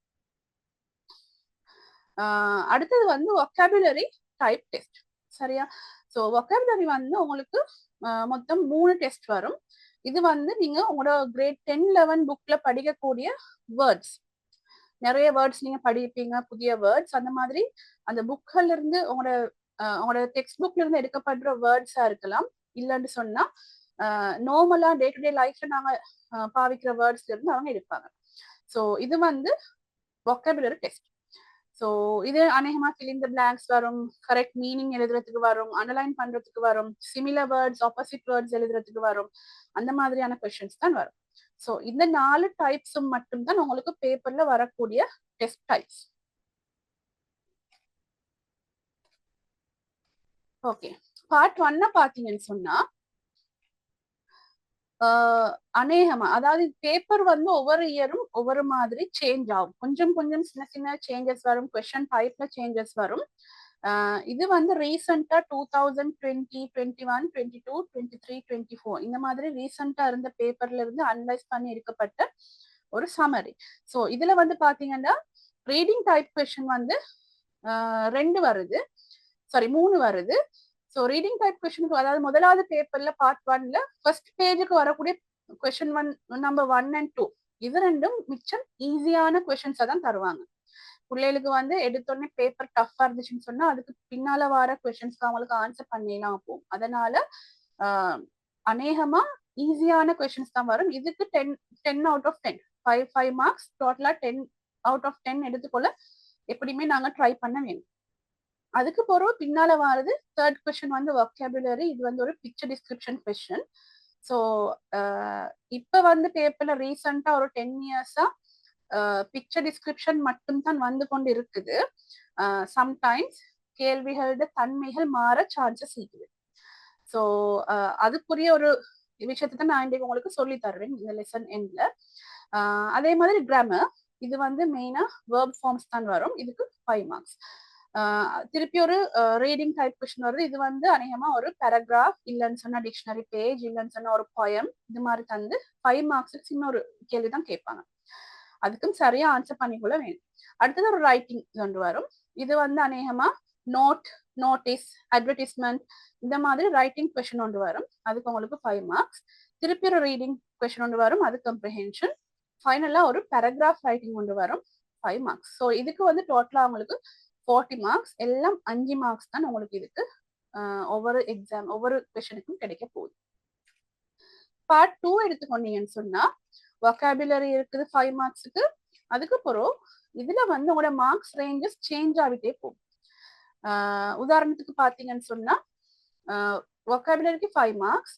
B: அடுத்தது வந்து வொக்காபுலரி டைப் டெஸ்ட். சரியா? ஸோ வொக்காபுலரி வந்து உங்களுக்கு மொத்தம் 3 டெஸ்ட் வரும். இது வந்து நீங்க உங்களோட கிரேட் 10-11 புக்ல படிக்கக்கூடிய வேர்ட்ஸ். நிறைய வேர்ட்ஸ் நீங்க படிப்பீங்க, புதிய வேர்ட்ஸ். அந்த மாதிரி அந்த புக்ல இருந்து உங்களோட டெக்ஸ்ட் புக்ல இருந்து எடுக்கப்படுற வேர்ட்ஸா இருக்கலாம். இல்லைன்னு சொன்னா நார்மலா டே டு டே லைஃப்ல நாங்க பாவிக்கிற வேர்ட்ஸ்ல இருந்து அவங்க எடுப்பாங்க. ஸோ இது வந்து vocabulary டெஸ்ட். ஸோ இது அநேகமா fill in the blanks வரும், கரெக்ட் மீனிங் எழுதுறதுக்கு வரும், அண்டர்லைன் பண்றதுக்கு வரும், சிமிலர் வேர்ட்ஸ் ஆப்போசிட் வேர்ட்ஸ் எழுதுறதுக்கு வரும். அந்த மாதிரியான கொஸ்டின்ஸ் தான் வரும். ஸோ இந்த 4 டைப்ஸும் மட்டும்தான் உங்களுக்கு பேப்பர்ல வரக்கூடிய டெஸ்ட் டைப்ஸ். ஓகே, பார்ட் 1 பாத்தீங்கன்னு சொன்னா அநேகமா, அதாவது பேப்பர் வந்து ஒவ்வொரு இயரும் ஒவ்வொரு மாதிரி சேஞ்ச் ஆகும். கொஞ்சம் கொஞ்சம் சின்ன சின்ன சேஞ்சஸ் வரும், கொஸ்டின் டைப்ல சேஞ்சஸ் வரும். இது வந்து ரீசெண்டா 2020, 21, 22, 23, 24 இந்த மாதிரி ரீசெண்டா இருந்த பேப்பர்ல இருந்து அனலைஸ் பண்ணி எடுக்கப்பட்ட ஒரு சமரி. ஸோ இதுல வந்து பாத்தீங்கன்னா ரீடிங் டைப் கொஸ்டின் வந்து 2 வருது, சாரி 3 வருது. ஸோ ரீடிங் டைப் கொஸ்டினுக்கு, அதாவது முதலாவது பேப்பர்ல பார்ட் 1ல ஃபர்ஸ்ட் பேஜுக்கு வரக்கூடிய கொஸ்டின் நம்பர் 1 and 2 இது ரெண்டும் மிச்சம் ஈஸியான கொஸ்டின்ஸை தான் தருவாங்க. பிள்ளைகளுக்கு வந்து எடுத்தோடனே பேப்பர் டஃப்பா இருந்துச்சுன்னு சொன்னா அதுக்கு பின்னால வர கொஸ்டின்ஸ்க்கு அவங்களுக்கு ஆன்சர் பண்ணிடலாம் போகும். அதனால அநேகமா ஈஸியான கொஸ்டின்ஸ் தான் வரும். இதுக்கு 10 out of 10 5 மார்க்ஸ் டோட்டலா 10 out of 10 எடுத்துக்கொள்ள எப்படியுமே நாங்க ட்ரை பண்ண வேணும். அதுக்கு பிறகு பின்னால வாரது தேர்ட் கொஸ்டின் வந்து vocabulary. இது வந்து ஒரு பிக்சர் டிஸ்கிரிப்ஷன் கொஸ்டின். ஸோ இப்ப வந்து பேப்பர்ல ரீசெண்டா ஒரு 10 இயர்ஸா பிக்சர் டிஸ்கிரிப்ஷன் மட்டும் தான் வந்து கொண்டு இருக்குது. சம்டைம்ஸ் கேள்விகளோட தன்மைகள் மாற சான்சஸ் இருக்குது. ஸோ அதுக்குரிய ஒரு விஷயத்தை தான் நான் இன்றைக்கு உங்களுக்கு சொல்லி தருவேன் இந்த லெசன் எண்ட்ல. அதே மாதிரி கிராமர், இது வந்து மெயினா வேர்ப் ஃபார்ம்ஸ் தான் வரும். இதுக்கு 5 மார்க்ஸ். திருப்பி ஒரு ரீடிங் டைப் கொஸ்டின் வருது. இது வந்து அநேகமா ஒரு பேராகிராஃப், இல்லைன்னு சொன்னா டிக்ஷனரி பேஜ், இல்லைன்னு சொன்னா ஒரு போயம், இது மாதிரி தந்து 5 மார்க்ஸுக்கு இன்னொரு கேள்வி தான் கேட்பாங்க. அதுக்கும் சரியா ஆன்சர் பண்ணிக்கொள்ள வேணும். அடுத்தது ஒரு ரைட்டிங் கொண்டு வரும். இது வந்து அநேகமா நோட், நோட்டீஸ், அட்வர்டைஸ்மெண்ட் இந்த மாதிரி ரைட்டிங் கொஸ்டின் ஒன்று வரும். அதுக்கு உங்களுக்கு 5 மார்க்ஸ். திருப்பி ஒரு ரீடிங் கொஸ்டின் ஒன்று வரும், அது கம்ப்ரிஹென்ஷன். ஃபைனலா ஒரு பேராகிராஃப் ரைட்டிங் ஒன்று வரும், 5 மார்க்ஸ். ஸோ இதுக்கு வந்து டோட்டலா உங்களுக்கு 40 மார்க்ஸ். எல்லாம் 5 மார்க்ஸ் தான் உங்களுக்கு இதுக்கு ஒவ்வொரு எக்ஸாம் ஒவ்வொரு கொஸ்டினுக்கும் கிடைக்க போகுது. பார்ட் 2 எடுத்துக்கொண்டீங்கன்னு சொன்னா vocabulary இருக்குது 5 மார்க்ஸுக்கு. அதுக்கு பிறகு இதுல வந்து உங்களோட மார்க்ஸ் ரேஞ்சஸ் சேஞ்ச் ஆகிட்டே போகும். உதாரணத்துக்கு பாத்தீங்கன்னு சொன்னா vocabularyக்கு 5 மார்க்ஸ்,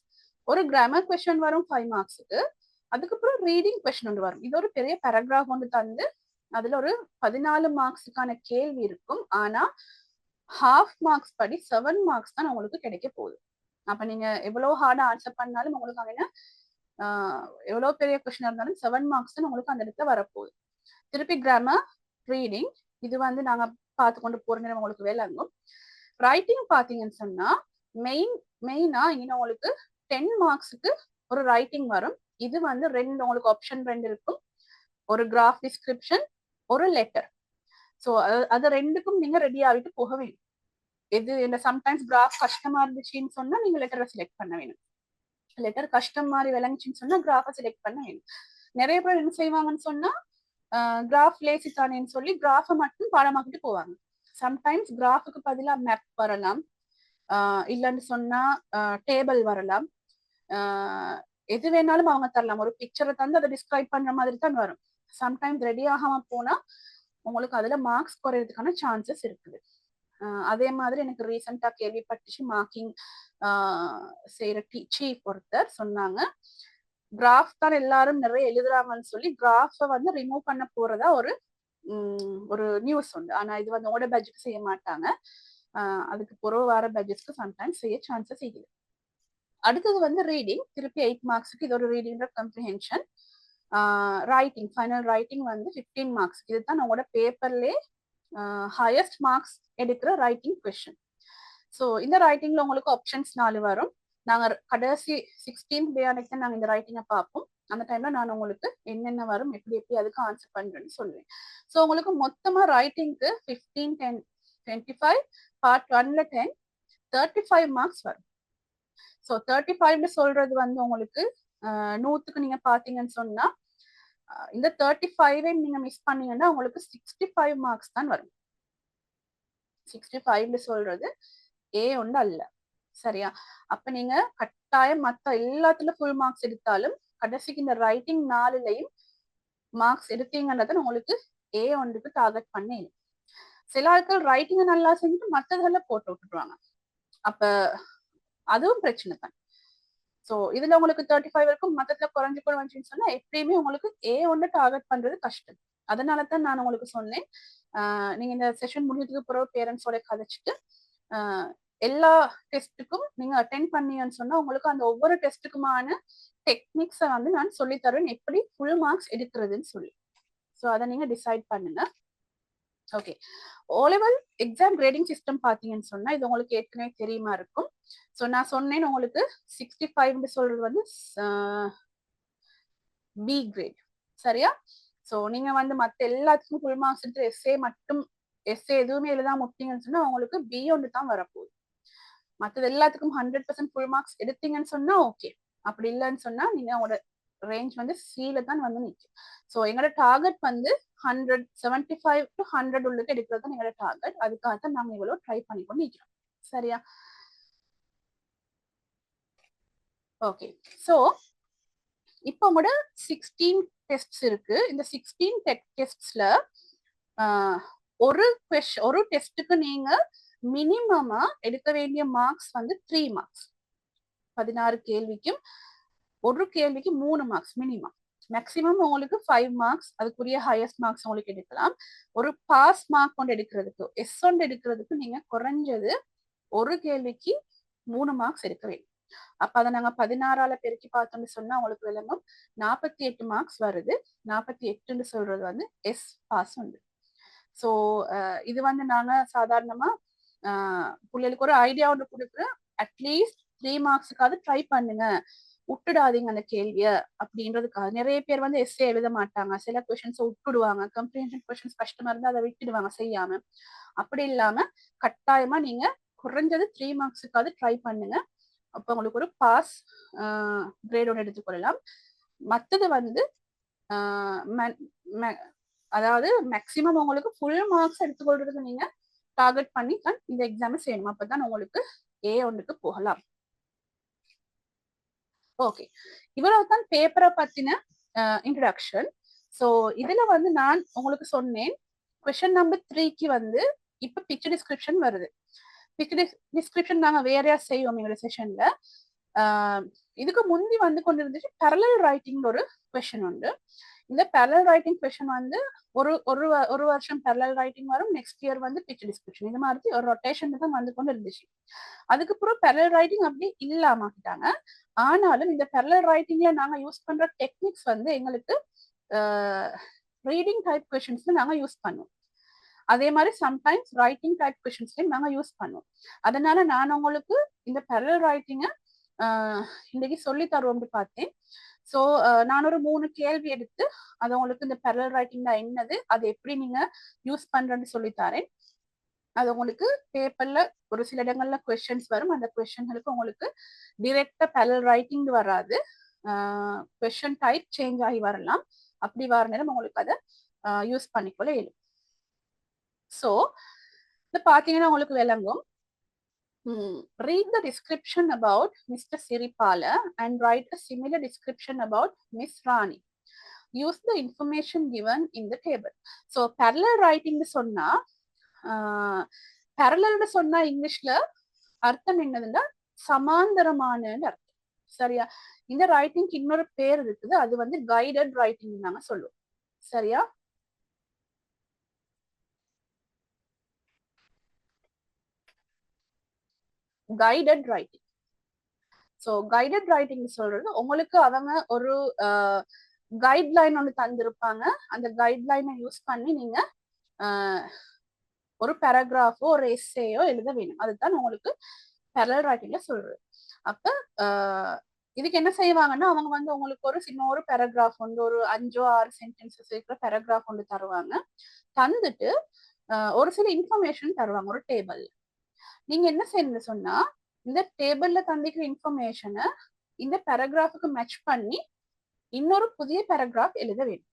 B: ஒரு கிராமர் கொஸ்டின் வரும் 5 மார்க்ஸுக்கு. அதுக்கப்புறம் ரீடிங் கொஸ்டின் ஒன்று வரும். இது ஒரு பெரிய பேராகிராஃப் ஒன்று தந்து அதுல ஒரு 14 மார்க்ஸுக்கான கேள்வி இருக்கும். ஆனா ஹாஃப் மார்க்ஸ் படி 7 மார்க்ஸ் தான் உங்களுக்கு கிடைக்க போகுது. அப்ப நீங்க எவ்வளவு ஹார்டா ஆன்சர் பண்ணாலும் உங்களுக்கு அங்கே எவ்வளவு பெரிய கொஸ்டின் இருந்தாலும் 7 மார்க்ஸ் தான் உங்களுக்கு அந்த இடத்துல வரப்போகுது. திருப்பி கிராமர், ரீடிங் இது வந்து நாங்க பார்த்து கொண்டு போற நேரம் உங்களுக்கு விளங்கும். ரைட்டிங் பாத்தீங்கன்னு சொன்னா மெயினா இங்க உங்களுக்கு 10 மார்க்ஸுக்கு ஒரு ரைட்டிங் வரும். இது வந்து உங்களுக்கு ஆப்ஷன் 2 இருக்கும், ஒரு கிராஃப் டிஸ்கிரிப்ஷன், ஒரு லெட்டர். ஸோ அது ரெண்டுக்கும் நீங்க ரெடி ஆகிட்டு போக வேணும். எது என்ன சம்டைம்ஸ் கிராஃப் கஷ்டமா இருந்துச்சுன்னு சொன்னா நீங்க லெட்டரை செலக்ட் பண்ண வேணும். லெட்டர் கஷ்டம் மாதிரி விளங்குச்சுன்னு சொன்னா கிராஃபை செலக்ட் பண்ண வேணும். நிறைய பேர் என்ன செய்வாங்கன்னு சொன்னா கிராஃப் லேசி தானேன்னு சொல்லி கிராஃபை மட்டும் பாடமாக்கிட்டு போவாங்க. சம்டைம்ஸ் கிராஃபுக்கு பதிலா மேப் வரலாம், இல்லைன்னு சொன்னா டேபிள் வரலாம், எது வேணாலும் அவங்க தரலாம். ஒரு பிக்சரை தந்து அதை டிஸ்கிரைப் பண்ற மாதிரி தான் வரும். சம்டைம்ஸ் ரெடி ஆகாம போனா உங்களுக்கு அதுல மார்க்ஸ் குறையறதுக்கான சான்சஸ் இருக்குது. அதே மாதிரி எனக்கு ரீசெண்டா கேள்விப்பட்டுச்சு, மார்க்கிங் செய்யற சீஃப் ஒருத்தர் சொன்னாங்க, கிராஃப் தான் எல்லாரும் நிறைய எழுதுறாங்கன்னு சொல்லி கிராஃபை வந்து ரிமூவ் பண்ண போறதா ஒரு நியூஸ் உண்டு. ஆனா இது வந்து உங்களோட பட்ஜெட் செய்ய மாட்டாங்க. அதுக்கு புறவு வர பட்ஜெட்ஸ்க்கு சம்டைம்ஸ் செய்ய சான்சஸ் இருக்குது. அடுத்தது வந்து ரீடிங், திருப்பி 8 மார்க்ஸுக்கு. இது ஒரு ரீடிங் கம்ப்ரிஹென்ஷன். ரைட்டிங், ஃபைனல் ரைட்டிங் வந்து 15 மார்க்ஸ். இதுதான் உங்களோட பேப்பர்லேயே ஹையஸ்ட் மார்க்ஸ் எடுக்கிற ரைட்டிங் கொஸ்டின். ஸோ இந்த ரைட்டிங்ல உங்களுக்கு ஆப்ஷன்ஸ் 4 வரும். நாங்க கடைசி 16th டே அன்னைக்கு தான் நாங்க இந்த ரைட்டிங்கை பார்ப்போம். அந்த டைம்ல நான் உங்களுக்கு என்னென்ன வரும், எப்படி அதுக்கு ஆன்சர் பண்றேன்னு சொல்லுவேன். ஸோ உங்களுக்கு மொத்தமா ரைட்டிங்க்கு 15, 10, 25, பார்ட் 1ல 10, 35 மார்க்ஸ் வரும். ஸோ 35 சொல்றது வந்து உங்களுக்கு 100க்கு நீங்க பாத்தீங்கன்னு சொன்னா இந்த 35 நீங்க மிஸ் பண்ணீங்கன்னா உங்களுக்கு 65 மார்க்ஸ் தான் வரும். 65 சொல்றது ஏ ஒன்று அல்ல. சரியா? அப்ப நீங்க கட்டாயம் மத்த எல்லாத்துல ஃபுல் மார்க்ஸ் எடுத்தாலும் கடைசிக்கு இந்த ரைட்டிங் 4லயும் மார்க்ஸ் எடுத்தீங்கன்றத உங்களுக்கு ஏ ஒன்றுக்கு டார்கெட் பண்ணி. சில ஆட்கள் ரைட்டிங் நல்லா செஞ்சுட்டு மற்றதெல்லாம் போட்டு விட்டுருவாங்க. அப்ப அதுவும் பிரச்சனை தான். ஸோ இதுல உங்களுக்கு 35 வரைக்கும் மொத்தத்துல குறைஞ்சு கூட வந்துச்சுன்னு சொன்னா எப்பயுமே உங்களுக்கு ஏ ஒன்று டார்கெட் பண்றது கஷ்டம். அதனால தான் நான் உங்களுக்கு சொன்னேன், நீங்க இந்த செஷன் முடிஞ்சதுக்கு பிறகு பேரண்ட்ஸோட கதைச்சிட்டு எல்லா டெஸ்ட்டுக்கும் நீங்க அட்டென்ட் பண்ணீங்கன்னு சொன்னா உங்களுக்கு அந்த ஒவ்வொரு டெஸ்ட்டுக்குமான டெக்னிக்ஸை வந்து நான் சொல்லித்தருவேன், எப்படி ஃபுல் மார்க்ஸ் எடுக்கிறதுன்னு சொல்லி. ஸோ அதை நீங்க டிசைட் பண்ணுங்க. Okay, O level exam grading system பாத்தீங்கன்னு சொன்னா இது உங்களுக்கு ஏற்கனவே தெரியுமா இருக்கும். ஸோ நான் சொன்னேன் உங்களுக்கு 65 சொல்றது வந்து பி கிரேட். சரியா? ஸோ நீங்க வந்து மற்ற எல்லாத்துக்கும் ஃபுல் மார்க்ஸ் எடுத்து எஸ்ஏ எதுவுமே எழுதாம முட்டிங்கன்னு சொன்னா உங்களுக்கு பி ஒன்று தான் வரப்போகுது. மற்றது எல்லாத்துக்கும் 100% ஃபுல் மார்க்ஸ் எடுத்தீங்கன்னு சொன்னா ஓகே. அப்படி இல்லைன்னு சொன்னா நீங்க உங்களோட ரேஞ்ச் வந்து சில தான் வந்து நிற்கும். ஸோ எங்களோட டார்கெட் வந்து 75 to 100 உள்ளுக்கு எடுக்கிறது தான் எங்களோட டார்கெட். அதுக்காக தான் நாங்க இவ்வளவு ட்ரை பண்ணி கொண்டு நிற்கிறோம். சரியா? ஓகே, ஸோ இப்போ கூட 16 டெஸ்ட்ஸ் இருக்கு. இந்த 16 டெஸ்ட்ஸ்ல ஒரு டெஸ்ட்டுக்கு நீங்க மினிமமா எடுக்க வேண்டிய மார்க்ஸ் வந்து 3 மார்க்ஸ். 16 கேள்விக்கும் ஒரு கேள்விக்கு 3 மார்க்ஸ் மினிமம். மேக்சிமம் உங்களுக்கு 5 மார்க்ஸ், அதுக்குரிய ஹையஸ்ட் மார்க்ஸ் உங்களுக்கு எடுக்கலாம். ஒரு பாஸ் மார்க் கொண்டு எடுக்கிறதுக்கு S1 எடுக்கிறதுக்கு நீங்க குறைஞ்சது ஒரு கேள்விக்கு 3 மார்க்ஸ் எடுக்க வேண்டும். அப்ப அதை நாங்க 16ஆல பெருக்கி பார்த்தோம்னு சொன்னா உங்களுக்கு விளங்கும் 48 மார்க்ஸ் வருது. 48ன்னு சொல்றது வந்து எஸ் பாஸ் உண்டு. ஸோ இது வந்து நாங்க சாதாரணமா பிள்ளைகளுக்கு ஒரு ஐடியா ஒன்று கொடுக்குறேன். அட்லீஸ்ட் 3 மார்க்ஸுக்காவது ட்ரை பண்ணுங்க, விட்டுடாதீங்க அந்த கேள்விய அப்படின்றதுக்காக. நிறைய பேர் வந்து எஸ்ஏ எழுத மாட்டாங்க, சில கொஸ்டின்ஸ் விட்டுடுவாங்க, கம்ப்ரீஹென்ஷன் கொஸ்டின்ஸ் கஷ்டமா இருந்தா அதை விட்டுடுவாங்க செய்யாம. அப்படி இல்லாம கட்டாயமா நீங்க குறைஞ்சது 3 மார்க்ஸுக்காவது ட்ரை பண்ணுங்க. அப்ப உங்களுக்கு ஒரு பாஸ் கிரேட் ஒன்று எடுத்துக்கொள்ளலாம். மற்றது வந்து அதாவது மேக்சிமம் உங்களுக்கு ஃபுல் மார்க்ஸ் எடுத்துக்கொள்றதுக்கு நீங்க டார்கெட் பண்ணி தான் இந்த எக்ஸாம் செய்யணும். அப்பதான் உங்களுக்கு ஏ ஒன்றுக்கு போகலாம். ஓகே, இவ்வளவுதான் பேப்பரை பத்தின இன்ட்ரடக்ஷன். ஸோ இதுல வந்து நான் உங்களுக்கு சொன்னேன் கொஸ்டின் நம்பர் 3க்கு வந்து இப்ப பிக்சர் டிஸ்கிரிப்ஷன் வருது. பிக்சர் டிஸ்கிரிப்ஷன் நாங்க வேறையா செய்வோம் எங்களோட செஷன்ல. இதுக்கு முந்தி வந்து கொண்டு இருந்துச்சு பேரலல் ரைட்டிங் ஒரு கொஸ்டின் உண்டு. இந்த பேரலல் ரைட்டிங் கொஸ்டின் வந்து ஒரு வருஷம் பேரலல் ரைட்டிங் வரும், நெக்ஸ்ட் இயர் வந்து பிக்சர் டிஸ்கிரிப்ஷன். இது மாதிரி ஒரு ரொட்டேஷன் தான் வந்து கொண்டு இருந்துச்சு. அதுக்கப்புறம் பேரலல் ரைட்டிங் அப்படி இல்லாமட்டாங்க. ஆனாலும் இந்த பேரலல் ரைட்டிங்ல நாங்க யூஸ் பண்ற டெக்னிக்ஸ் வந்து எங்களுக்கு ரீடிங் டைப் கொஸ்டின்ஸ் நாங்க யூஸ் பண்ணுவோம். அதே மாதிரி சம்டைம்ஸ் ரைட்டிங் டைப் கொஸ்டின்ஸ்லையும் நாங்க யூஸ் பண்ணுவோம். அதனால நான் உங்களுக்கு இந்த பேரலல் ரைட்டிங்கை இன்னைக்கு சொல்லி தருவோம்னு பார்த்தேன். ஸோ நான் ஒரு 3 கேள்வி எடுத்து அது உங்களுக்கு இந்த பேரலல் ரைட்டிங்ல என்னது, அதை எப்படி நீங்க யூஸ் பண்றேன்னு சொல்லித்தரேன். அது உங்களுக்கு பேப்பர்ல ஒரு சில இடங்கள்ல கொஸ்டின்ஸ் வரும். அந்த கொஸ்டின்களுக்கு உங்களுக்கு டிரெக்டா பேரலல் ரைட்டிங் வராது, கொஸ்டின் டைப் சேஞ்ச் ஆகி வரலாம். அப்படி வர நேரம் உங்களுக்கு அதை யூஸ் பண்ணிக்கொள்ள இயலும். ஸோ இது பார்த்தீங்கன்னா உங்களுக்கு விளங்கும். Read the description about Mr. Siripala and write a similar description about Miss Rani. Use the information given in the table. So parallel writing சொன்னா parallel சொன்னா இங்கிலீஷ்ல அர்த்தம் என்னதுன்னா சமாந்தரமான அர்த்தம். சரியா? இந்த ரைட்டிங்க்கு இன்னொரு பேர் இருக்குது, அது வந்து கைடட் ரைட்டிங் நாங்க சொல்லுவோம். சரியா? Guided writing. So guided writing சொல்றது உங்களுக்கு அவங்க ஒரு கைட்லைன் ஒன்று தந்திருப்பாங்க. அந்த கைட்லைனை யூஸ் பண்ணி நீங்க ஒரு பேராகிராஃபோ ஒரு எஸ்ஸேயோ எழுத வேணும். அதுதான் உங்களுக்கு பேரலல் ரைட்டிங்ல சொல்றது. அப்ப இதுக்கு என்ன செய்வாங்கன்னா அவங்க வந்து உங்களுக்கு ஒரு சின்ன ஒரு பேராகிராஃப் வந்து ஒரு 5-6 சென்டென்சஸ் இருக்கிற பேராகிராஃப் ஒன்று தருவாங்க. தந்துட்டு ஒரு சில இன்ஃபர்மேஷன் தருவாங்க ஒரு டேபிள். நீங்க என்ன செய்யணும்னு சொன்னா இந்த டேபிள்ல தந்திக்கிற இன்ஃபர்மேஷனை இந்த பேராகிராஃபுக்கு மேட்ச் பண்ணி இன்னொரு புதிய பேராகிராஃப் எழுத வேண்டும்.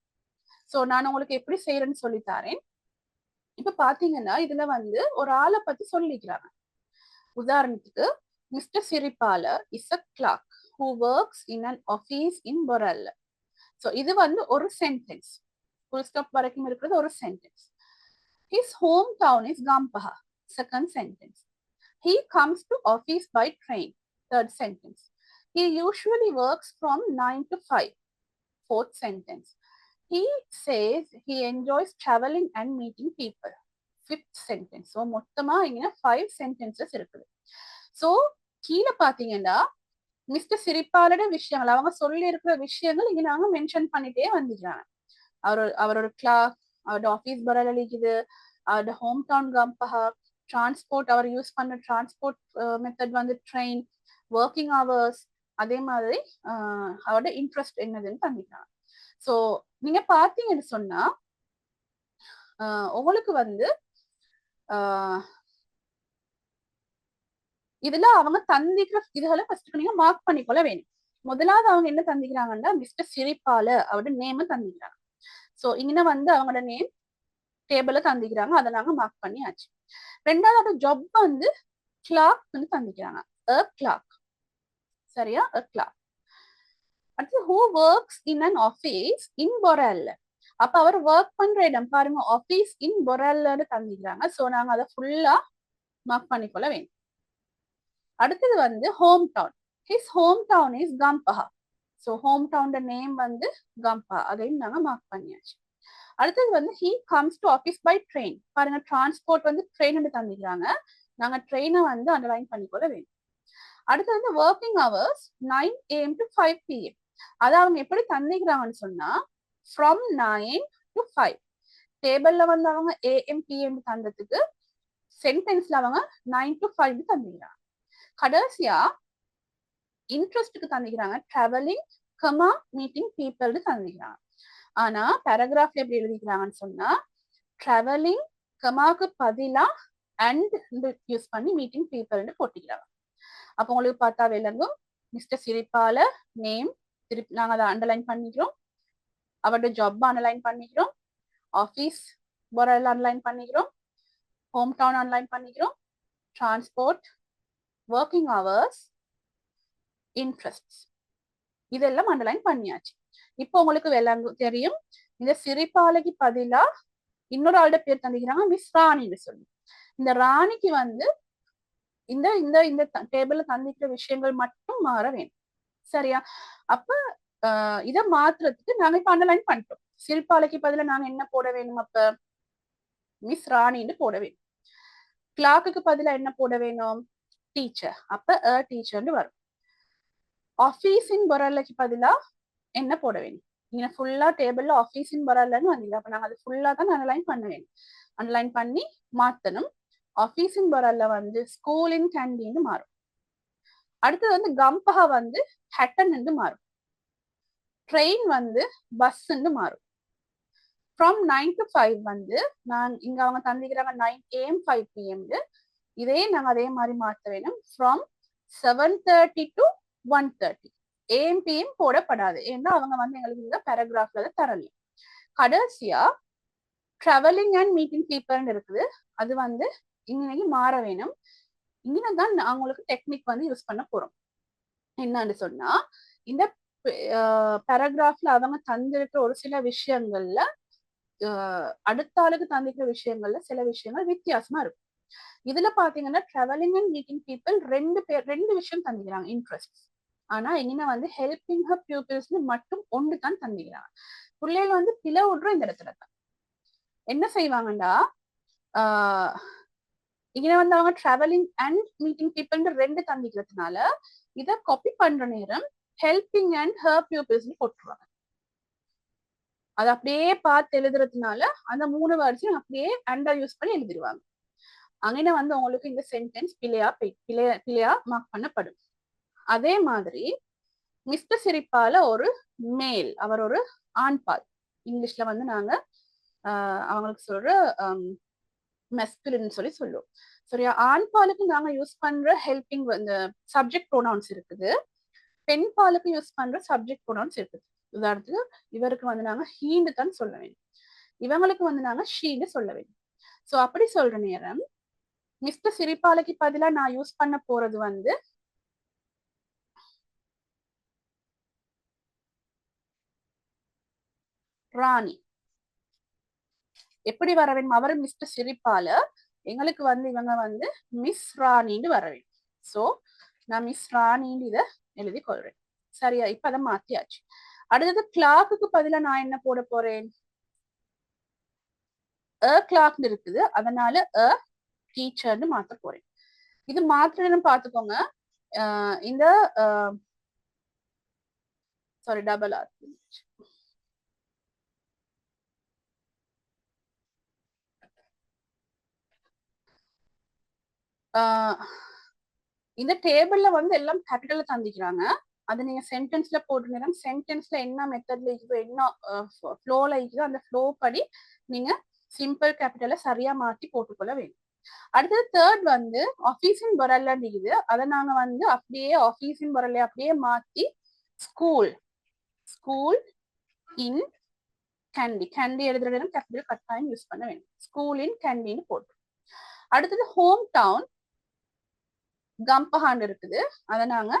B: சோ நான் உங்களுக்கு எப்படி செய்யறேன்னு சொல்லி தரேன். இப்ப பாத்தீங்கன்னா இதுல வந்து ஒரு ஆளை பத்தி சொல்லிக்கிறாங்க. உதாரணத்துக்கு, mister Siripala is a clerk who works in an office in Borella. So இது வந்து ஒரு சென்டென்ஸ். ஃபுல் ஸ்டாப் வரைக்கும் இருக்கிறது ஒரு sentence. His hometown is Gampaha. Second sentence. He comes to office by train. Third sentence. He usually works from 9 to 5. Fourth sentence. He says he enjoys traveling and meeting people. Fifth sentence. So மொத்தமா இங்க 5 sentences இருக்குது. So கீழே பாத்தீங்கன்னா மிஸ்டர் சிரிப்பாலோட விஷயங்கள், அவங்க சொல்லி இருக்கிற விஷயங்கள் இங்க நாங்க மென்ஷன் பண்ணிட்டே வந்துக்கிறாங்க. அவரோட கிளாஸ், அவரோட ஆபீஸ் பரல் அளிக்குது, அவரோட ஹோம் டவுன் கம்பஹா, டிரான்ஸ்போர்ட், அவர் யூஸ் பண்ண டிரான்ஸ்போர்ட் மெத்தட் வந்து ட்ரெயின், ஒர்க்கிங் ஹவர்ஸ், அதே மாதிரி அவரோட இன்ட்ரெஸ்ட் என்னதுன்னு தந்திக்கிறாங்க. ஸோ நீங்க பாத்தீங்கன்னு சொன்னா உங்களுக்கு வந்து இதுல அவங்க தந்திக்கிற இதுகளை ஃபர்ஸ்ட் நீங்க மார்க் பண்ணிக்கொள்ள வேணும். முதலாவது அவங்க என்ன தந்திக்கிறாங்கன்னா மிஸ்டர் சிரிப்பால அவரோட நேம் தந்திக்கிறாங்க. சோ இங்க வந்து அவங்களோட நேம் டேபிள்ல தந்திக்கிறாங்க, அதை நாங்க மார்க் பண்ணியாச்சு. ரெண்டாவது ஜாப் வந்து கிளார்க் வந்து தந்திக்கிறாங்க, a clerk. சரியா, a clerk. அடுத்து who works in an office in Borella. அப்ப அவர் ஒர்க் பண்ற இடம் பாருங்க, ஆபீஸ் இன் பொரல்னு தந்திக்கிறாங்க. சோ நாங்க அதை ஃபுல்லா மார்க் பண்ணிக்கொள்ள வேணும். அடுத்தது வந்து home town. His home town is Gampaha. So home town name வந்து கம்பஹா, அதையும் நாங்க மார்க் பண்ணியாச்சு. அடுத்தது வந்து he comes to office by train. பாருங்க, டிரான்ஸ்போர்ட் வந்து ட்ரெயின் தந்திக்கிறாங்க, நாங்க ட்ரெயினை வந்து அண்டர்லைன் பண்ணிக்கொள்ள வேண்டும். அடுத்தது வந்து working hours 9 AM to 5 PM. அதை அவங்க எப்படி தந்திக்கிறாங்கன்னு சொன்னா ஃப்ரம் 9 to 5. டேபிள்ல வந்து அவங்க AM PM தந்ததுக்கு சென்டென்ஸ்ல அவங்க 9 to 5 தந்திக்கிறாங்க. கடைசியா இன்ட்ரெஸ்டுக்கு தந்திக்கிறாங்க டிராவலிங் கமா மீட்டிங் பீப்புள்னு தந்திக்கிறாங்க. ஆனா பேராகிராஃப்ல எப்படி எழுதிக்கிறாங்கன்னு சொன்னா டிராவலிங் கமாக்கு பதிலா அண்ட் யூஸ் பண்ணி மீட்டிங் பீப்புள்னு போட்டிக்கிறாங்க. அப்போ உங்களுக்கு பார்த்தா விளங்கும், மிஸ்டர் சிரிப்பால நேம் திருப்பி நாங்க அதை அண்டர்லைன் பண்ணிக்கிறோம், அவரோட ஜாப் அண்டர்லைன் பண்ணிக்கிறோம், ஆஃபீஸ் பொரல் அண்டர்லைன் பண்ணிக்கிறோம், ஹோம் டவுன் அண்டர்லைன் பண்ணிக்கிறோம், டிரான்ஸ்போர்ட், ஒர்க்கிங் ஹவர்ஸ், இன்ட்ரெஸ்ட், இதெல்லாம் அண்டர்லைன் பண்ணியாச்சு. இப்போ உங்களுக்கு விளங்கு தெரியும், இந்த சிரிப்பாலைக்கு பதிலா இன்னொரு ஆளோட பேர் தந்திக்கிறாங்க, மிஸ் ராணின்னு சொல்லி. இந்த ராணிக்கு வந்து இந்த இந்த இந்த டேபிள்ல தந்திக்கிற விஷயங்கள் மட்டும் மாற வேணும். சரியா, அப்ப இதை மாத்துறதுக்கு நாங்க இப்ப அண்டர்லைன் பண்ணிட்டோம். சிரிப்பாலைக்கு பதிலா நாங்க என்ன போட வேணும், அப்ப மிஸ் ராணின்னு போட வேணும். கிளார்க்குக்கு பதிலா என்ன போட வேணும், டீச்சர், அப்ப அ டீச்சர்னு வரும். ஆஃபீஸின் பொரல்லைக்கு பதிலா என்ன போட வேணும், இங்க ஃபுல்லா டேபிள்ல ஆஃபீஸின் பொரல்லன்னு வந்தீங்க, அப்ப நாங்க அது ஃபுல்லா தான் அண்டர்லைன் பண்ண வேணும். அண்டர்லைன் பண்ணி மாத்தணும். ஆஃபீஸின் பொரல்ல வந்து ஸ்கூலின் கேண்டீன் மாறும். அடுத்தது வந்து கம்பஹா வந்து ஹட்டன் என்று மாறும். ட்ரெயின் வந்து பஸ் மாறும். ஃப்ரம் 9 to 5 வந்து நான் இங்க அவங்க தந்திக்கிறாங்க 9 AM 5 PM. இதே நாங்க அதே மாதிரி மாற்ற வேணும். From 7:30 to 1:30. AM PM போடப்படாது, ஏன்னா அவங்க வந்து எங்களுக்கு இந்த பேராகிராஃப்ல தரல. கடைசியா டிராவலிங் அண்ட் மீட்டிங் பீப்புள்னு இருக்குது, அது வந்து இன்னைக்கு மாற வேணும். இங்கதான் நான் உங்களுக்கு டெக்னிக் வந்து யூஸ் பண்ண போறோம். என்னன்னு சொன்னா இந்த பேராகிராஃப்ல அவங்க தந்திருக்கிற ஒரு சில விஷயங்கள்ல அடுத்த ஆளுக்கு தந்திக்கிற விஷயங்கள்ல சில விஷயங்கள் வித்தியாசமா இருக்கும். இதுல பாத்தீங்கன்னா டிராவலிங் அண்ட் மீட்டிங் பீப்புள் ரெண்டு விஷயம் தந்திக்கிறாங்க, இன்ட்ரெஸ்ட். ஆனா இங்க வந்து ஹெல்பிங் ஹர் பியூப்பிள்ஸ்னு மட்டும் ஒன்று தான் தந்திக்கிறாங்க. பிள்ளைகள் வந்து பிழை விடுற இந்த இடத்துல தான் என்ன செய்வாங்கண்டா, இங்க வந்து அவங்க டிராவலிங் அண்ட் மீட்டிங் பீப்புள்னு ரெண்டு தந்திக்கிறதுனால இதை காப்பி பண்ற நேரம் ஹெல்பிங் அண்ட் ஹர் பியூப்பிள்ஸ்னு போட்டுருவாங்க. அதை அப்படியே பார்த்து எழுதுறதுனால அந்த 3 வேர்ட்ஸையும் அப்படியே அண்டர் யூஸ் பண்ணி எழுதிடுவாங்க. அங்கே வந்து உங்களுக்கு இந்த சென்டென்ஸ் பிழையா மார்க் பண்ணப்படும். அதே மாதிரி மிஸ்டர் சிரிப்பால ஒரு மேல், அவர் ஒரு ஆண்பால், இங்கிலீஷ்ல வந்து நாங்க அவங்களுக்கு சொல்ற மெஸ்குலின் சொல்லி சொல்லுவோம். சரியா, ஆண்பாலுக்கு நாங்க யூஸ் பண்ற ஹெல்பிங் வந்து சப்ஜெக்ட் ப்ரோனவுன்ஸ் இருக்குது, பெண் பாலுக்கு யூஸ் பண்ற சப்ஜெக்ட் ப்ரோனவுன்ஸ் இருக்குது. உதாரணத்துக்கு இவருக்கு வந்து நாங்க ஹீன்னு தான் சொல்ல வேண்டும், இவங்களுக்கு வந்து நாங்க ஷீன்னு சொல்ல வேண்டும். சோ அப்படி சொல்ற நேரம் மிஸ்டர் சிரிப்பாலைக்கு பதிலா நான் யூஸ் பண்ண போறது வந்து ராணி. எப்படி வர வேண்டும்? அவர் மிஸ்டர் சிரிப்பால, எங்களுக்கு வந்து இவங்க வந்து மிஸ் ராணின்னு வர வேண்டும். சோ நான் மிஸ் ராணின்னு இதை எழுதி கொள்றேன். சரியா? இப்ப அதை மாத்தியாச்சு. அடுத்தது கிளாக்குக்கு பதிலா நான் என்ன போட போறேன்? கிளாக் இருக்குது, அதனால டீச்சர்னு மாத்த போறேன். இது மாத்திரம் பாத்துக்கோங்க. இந்த சாரி டபுள் ஆர் இந்த டேபிள்ல வந்து எல்லாம் கேபிட்டல்ல தந்திக்கிறாங்க. அது நீங்க சென்டென்ஸ்ல போட்டுங்க. சென்டென்ஸ்ல என்ன மெத்தட்ல இருக்குதோ, என்ன ஃப்ளோல இருக்குதோ அந்த ஃப்ளோ படி நீங்க சிம்பிள் கேபிட்டலை சரியா மாத்தி போட்டுக்கொள்ள வேண்டும். அடுத்தது தேர்ட் வந்து ஆபீஸின் பொரல்ல இருக்குது, அதை நாங்க வந்து அப்படியே ஆபீஸின் பொரல்ல அப்படியே மாத்தி school school in candy candy எழுதுற நேரம் கேபிட்டல் கட்டாயம் யூஸ் பண்ண வேண்டும். ஸ்கூல் இன் கேண்டின்னு போட்டு. அடுத்தது ஹோம் டவுன் கம்பஹான் இருக்குது, அதை நாங்க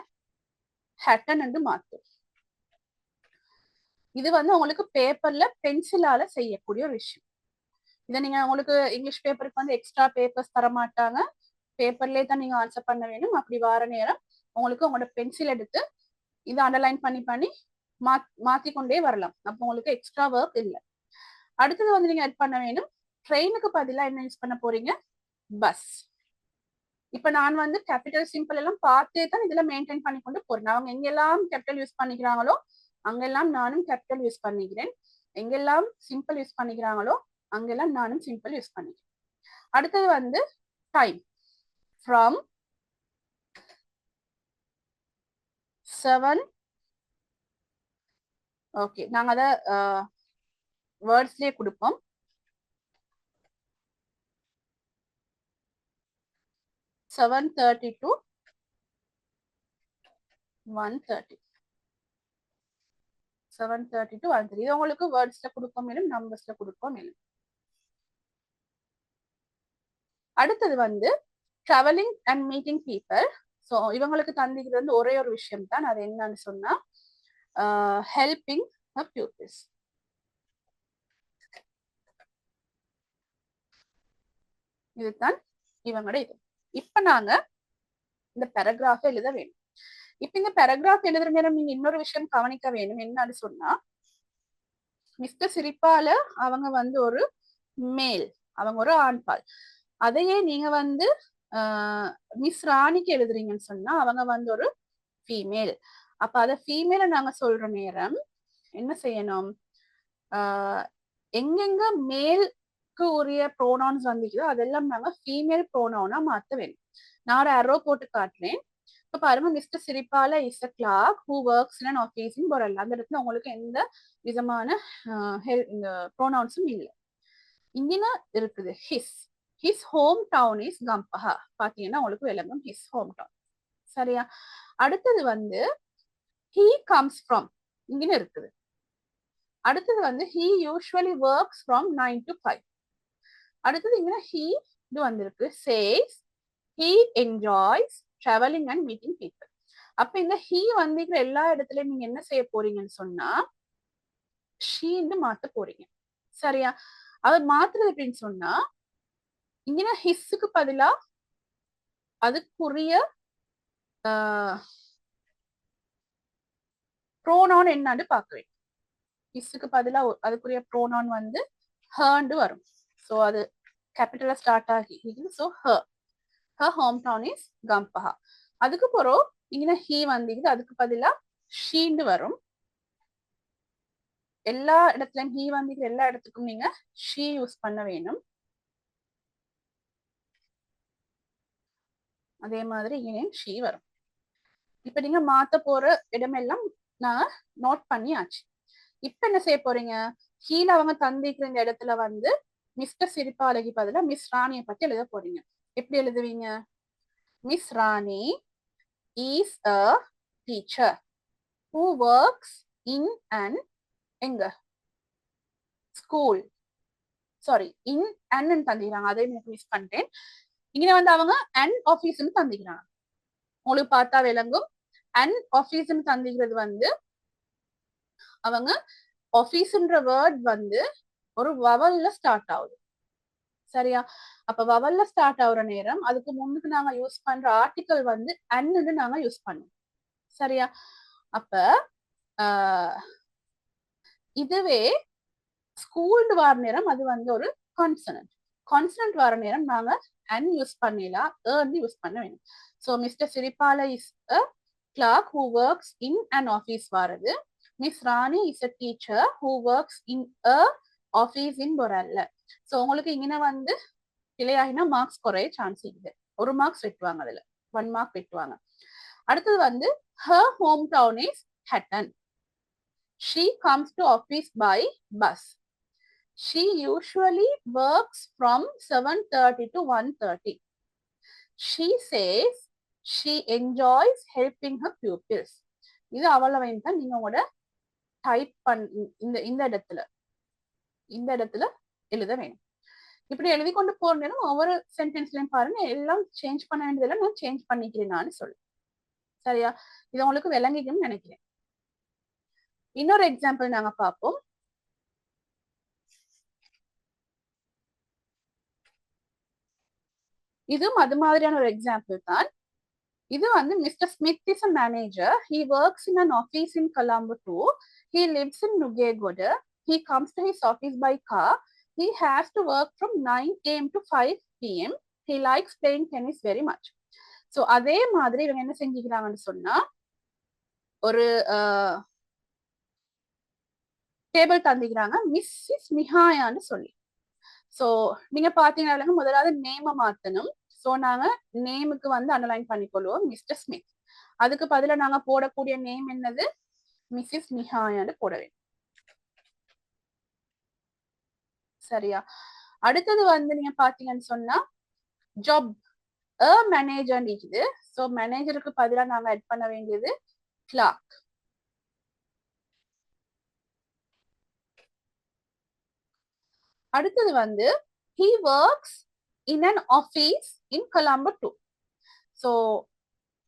B: ஹட்டன் என்று மாத்தோம். இது வந்து உங்களுக்கு பேப்பர்ல பென்சிலால செய்யக்கூடிய ஒரு விஷயம். இதை நீங்க உங்களுக்கு இங்கிலீஷ் பேப்பருக்கு வந்து எக்ஸ்ட்ரா பேப்பர்ஸ் தர மாட்டாங்க, பேப்பர்லயே தான் நீங்க ஆன்சர் பண்ண வேணும். அப்படி வார நேரம் உங்களுக்கு உங்களோட பென்சில் எடுத்து இதை அண்டர்லைன் பண்ணி பண்ணி மாத்தி கொண்டே வரலாம். அப்போ உங்களுக்கு எக்ஸ்ட்ரா ஒர்க் இல்லை. அடுத்தது வந்து நீங்க ஆட் பண்ண வேணும், ட்ரெயினுக்கு பதிலா என்ன யூஸ் பண்ண போறீங்க? பஸ். இப்ப நான் வந்து கேபிட்டல் சிம்பிள் எல்லாம் பார்த்தே தான் இதுல மெயின்டைன் பண்ணி கொண்டு போறேன். அவங்க எங்கெல்லாம் கேபிட்டல் யூஸ் பண்ணிக்கிறாங்களோ அங்கெல்லாம் நானும் கேபிட்டல் யூஸ் பண்ணிக்கிறேன், எங்கெல்லாம் சிம்பிள் யூஸ் பண்ணிக்கிறாங்களோ அங்கெல்லாம் நானும் சிம்பிள் யூஸ் பண்ணிக்கிறேன். அடுத்தது வந்து டைம் ஃப்ரம் 7. ஓகே, நாங்க அதை வேர்ட்ஸ்லயே கொடுப்போம். 7:30 to 1:30. 7:30 to 1:30. இது உங்களுக்கு வேர்ட்ஸ்ல கொடுப்போம் மேலும் நம்பர்ஸ்ல கொடுப்போம் மேலும். அடுத்தது வந்து travelling and meeting people. So இவங்களுக்கு தந்திக்கிறது வந்து ஒரே ஒரு விஷயம் தான், அது என்னன்னு சொன்னா ஹெல்பிங் த பியூப்பிள்ஸ். இதுதான் இவங்களோட இது. இப்ப நாங்க இந்த பேராகிராஃப் எழுத வேணும். இப்ப இந்த பேராகிராஃப் எழுதுற நேரம் நீங்க இன்னொரு விஷயம் கவனிக்க வேணும். என்னன்னு சொன்னா மிஸ்டர் சிரிப்பால அவங்க வந்து ஒரு மேல், அவங்க ஒரு ஆண்பால். அதையே நீங்க வந்து மிஸ் ராணிக்கு எழுதுறீங்கன்னு சொன்னா அவங்க வந்து ஒரு ஃபீமேல். அப்ப அத ஃபீமேல நாங்க சொல்ற நேரம் என்ன செய்யணும்? எங்கெங்க மேல்க்கு உரிய ப்ரோனவுன்ஸ் வந்துக்குதோ அதெல்லாம் நாங்க ஃபீமேல் ப்ரோனவுனா மாத்த வேணும். நான் ஒரு அரோ போட்டு காட்டுறேன். இப்ப பாருங்க, mister Siripala is a clerk who works in office in Borella. அந்த இடத்துல உங்களுக்கு எந்த விதமான இந்த ப்ரோனவுன்ஸும் இல்லை. இங்கின இருக்குது his home town is Gampaha. பாத்தீங்கன்னா உங்களுக்கு விளங்கும் ஹிஸ் ஹோம் டவுன். சரியா? அடுத்தது வந்து he comes from இங்கின இருக்குது. அடுத்தது வந்து he usually works from 9 to 5. அடுத்தது இங்க he இது வந்திருக்கு says he enjoys traveling and meeting people. அப்ப இந்த he வந்திருக்கிற எல்லா இடத்துலயும் நீங்க என்ன செய்ய போறீங்கன்னு சொன்னா ஷீன்னு மாத்த போறீங்க. சரியா? அவர் மாத்துறது அப்படின்னு சொன்னா இங்க ஹிஸ்ஸுக்கு பதிலா அதுக்குரிய ப்ரோனவுன் என்னன்னு பாக்குறேன். ஹிஸ்ஸுக்கு பதிலா அதுக்குரிய ப்ரோனவுன் வந்து ஹர்ன்னு வரும். சோ அது கேபிட்டல்ல ஸ்டார்ட் ஆகி so her home town is Gampaha. அதுக்கு பிறகு இங்க ஹீ வந்தீங்க, அதுக்கு பதிலா ஷீன்னு வரும். எல்லா இடத்துலயும் ஹீ வந்தீங்க, எல்லா இடத்துக்கும் நீங்க ஷீ யூஸ் பண்ண வேணும். அதே மாதிரி இங்கேயும் ஷீ வரும். இப்ப நீங்க மாத்த போற இடமெல்லாம் நான் நோட் பண்ணியாச்சு. இப்ப என்ன செய்ய போறீங்க? கீழே அவங்க தந்திக்கிற இந்த இடத்துல வந்து மிஸ்டர் சிரிப்பாலகி பதிலா மிஸ் ராணியை பத்தி எழுத போறீங்க. எப்படி எழுதுவீங்க? Miss Rani is a teacher. who works in an எங்க ஸ்கூல் சாரி இன் அண்ட் தந்திக்கிறாங்க, அதே எனக்கு மிஸ் பண்ணிட்டேன். இங்க வந்து அவங்க அண்ட் ஆபீஸ்ன்னு தந்திக்கிறாங்க. உங்களுக்கு பார்த்தா விளங்கும். அண்ட் ஆபீஸ்ன்னு தந்திக்கிறது வந்து அவங்க ஆபீஸ்ன்ற வேர்ட் வந்து ஒரு வவல்ல ஸ்டார்ட் ஆகுது. சரியா? அப்ப வவல்ல ஸ்டார்ட் ஆகுற நேரம் அதுக்கு முன்னுக்கு நாங்க யூஸ் பண்ற ஆர்டிக்கல் வந்து அன்னு நாங்க யூஸ் பண்ணுவோம். சரியா? அப்ப இதுவே ஸ்கூல்டு வர நேரம் அது வந்து ஒரு கான்சனன்ட். கான்சனன்ட் வர நேரம் நாங்க அன் யூஸ் பண்ணலாம், யூஸ் பண்ண வேணும். So mister Siripala is a clerk who works in an office வருது. Miss Rani is a teacher who works in a office in Borella. So உங்களுக்கு இங்கே வந்து பிழையாகினா மார்க்ஸ் குறைய சான்ஸ் இருக்குது. ஒரு மார்க்ஸ் வெட்டுவாங்க, அதுல 1 மார்க் வெட்டுவாங்க. அடுத்தது வந்து her hometown is Hatton. She comes to office by bus. She usually works from 7:30 to 1:30. She says she enjoys helping her pupils. இது அவ்வளவு தான் நீங்க உங்களோட டைப் இந்த இடத்துல எழுத வேணும். இப்படி எழுதி கொண்டு போற நேரம் ஒவ்வொரு சென்டென்ஸ்லயும் பாருங்க, எல்லாம் சேஞ்ச் பண்ண வேண்டியதெல்லாம் நான் சேஞ்ச் பண்ணிக்கிறேன்னு சொல்லு. சரியா? இது உங்களுக்கு விளங்கிக்கும்னு நினைக்கிறேன். இன்னொரு எக்ஸாம்பிள் நாங்க பார்ப்போம். இதுவும் அது மாதிரியான ஒரு எக்ஸாம்பிள் தான். இது வந்து mister Smith is a manager. He works in an office in Colombo 2. He lives in Nugegoda. He comes to his office by car. He has to work from 9 AM to 5 PM. He likes playing tennis very much. So அதே மாதிரி இவங்க என்ன செஞ்சுக்கிறாங்கன்னு சொன்னா, ஒரு டேபிள் தந்திக்கிறாங்க மிஸ்ஸஸ் மிஹாயான்னு சொல்லி. ஸோ நீங்க பாத்தீங்கன்னா முதலாவது நேம மாத்தணும். ஸோ நாங்க நேமுக்கு வந்து அண்டர்லைன் பண்ணிக்கொள்வோம் மிஸ்டர் ஸ்மித். அதுக்கு பதிலா நாங்க போடக்கூடிய நேம் என்னது? மிஸ்ஸஸ் மிஹாயான்னு போட வேண்டும். சரியா? அடுத்தது வந்து நீங்க பாத்தீங்கன்னு சொன்னா ஜாப் மேனேஜர் இருக்குது. ஸோ மேனேஜருக்கு பதிலா நாங்க ஆட் பண்ண வேண்டியது கிளார்க். அடுத்தது வந்து he works in an office in Colombo 2. So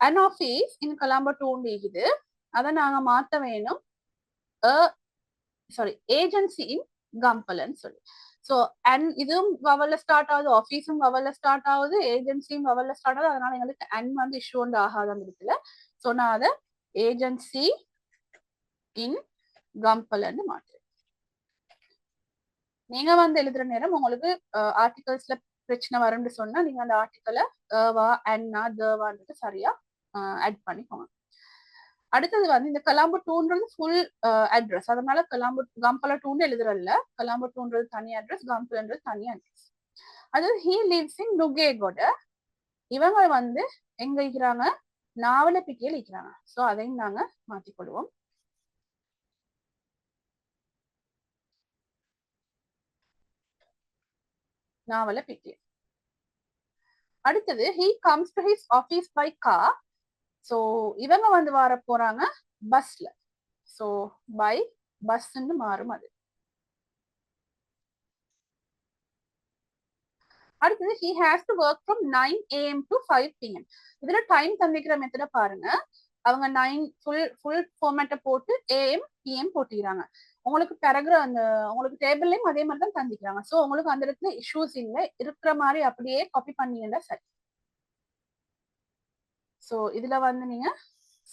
B: an office in Colombo 2 இருக்குது. அதை நாங்க மாத்த வேணும் ஏஜென்சி இன் கம்பலன்னு சொல்லி. ஸோ அண்ட் இதுவும் வவல்ல ஸ்டார்ட் ஆகுது, ஆஃபீஸும் வவல்ல ஸ்டார்ட் ஆகுது, ஏஜென்சியும் வவல்ல ஸ்டார்ட் ஆகுது. அதனால எங்களுக்கு அண்ட் வந்து இஷ்யூ ஒன்று ஆகாது அந்த இடத்துல. ஸோ நான் அதை ஏஜென்சி இன் கம்பலன்னு மாற்றுறேன். நீங்க வந்து எழுதுற நேரம் உங்களுக்கு ஆர்டிகல்ஸ்ல பிரச்சனை வரும்னு சொன்னா நீங்க அந்த ஆர்டிக்கலை வா அண்ணா தேவான்றது சரியா ஆட் பண்ணிக்கோங்க. அடுத்தது வந்து இந்த கொலம்போ 2ன்றது ஃபுல் அட்ரஸ். அதனால கம்பலா 2 எழுதுறல்ல, கொலம்போ 2ன்றது தனி அட்ரஸ், கம்பலன்றது தனி அட்ரஸ். அது he lives in நுகேகோட. இவங்க வந்து எங்க இருக்கிறாங்க? நாவலப்பிட்டியில் இருக்கிறாங்க. ஸோ அதையும் நாங்க மாத்திக்கொள்வோம். நாவலப்பிட்டி. அடுத்தது he comes to his office by car. So இவங்க வந்து வர போறாங்க பஸ்ல. ஸோ பை பஸ்ன்னு மாறும் அது. அடுத்தது he has to work from 9 AM to 5 PM. இதுல டைம் தந்திக்கிற மெத்தட பாருங்க. அவங்க 9 ஃபுல் ஃபார்மேட்டை போட்டு AM PM போட்டுக்கிறாங்க. உங்களுக்கு அந்த உங்களுக்கு டேபிள்லயும் அதே மாதிரி தான் தந்திக்கிறாங்க. ஸோ உங்களுக்கு அந்த இடத்துல இஷ்யூஸ் இல்லை, இருக்கிற மாதிரி அப்படியே காப்பி பண்ணீங்கன்னா சரி. ஸோ இதுல வந்து நீங்க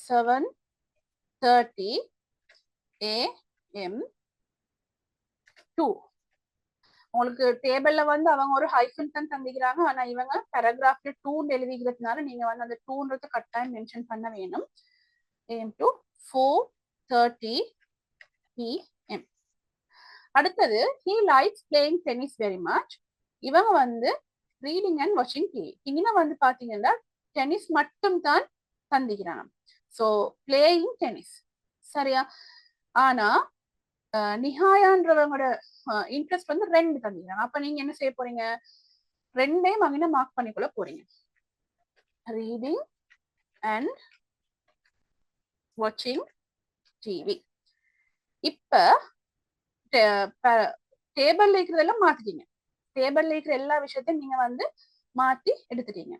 B: 7:30 AM to உங்களுக்கு டேபிள்ல வந்து அவங்க ஒரு ஹைஃபன் தான் தந்திக்கிறாங்க. ஆனா இவங்க பேராகிராஃப்ல 2 எழுதிக்கிறதுனால நீங்க வந்து அந்த 2ன்றது கட்டாயம் மென்ஷன் பண்ண வேணும். AM to 4:30 PM. அடுத்தது he likes playing tennis very much. இவங்க வந்து ரீடிங் அண்ட் வாட்சிங் டிவி. இங்க வந்து பாத்தீங்கன்னா டென்னிஸ் மட்டும் தான் தந்திக்கிறாங்க. So playing tennis. சரியா? ஆனா நிஹாயான்றவங்களோட இன்ட்ரெஸ்ட் வந்து 2 தந்திக்கிறாங்க. அப்ப நீங்க என்ன செய்ய போறீங்க? 2யும் அங்கே மார்க் பண்ணிக்கொள்ள போறீங்க. ரீடிங் அண்ட் வாட்சிங் டிவி. இப்ப டேபிள்ல இருக்கிறதெல்லாம் மாத்திட்டீங்க. டேபிள்ல இருக்கிற எல்லா விஷயத்தையும் நீங்க வந்து மாத்தி எடுத்துட்டீங்க.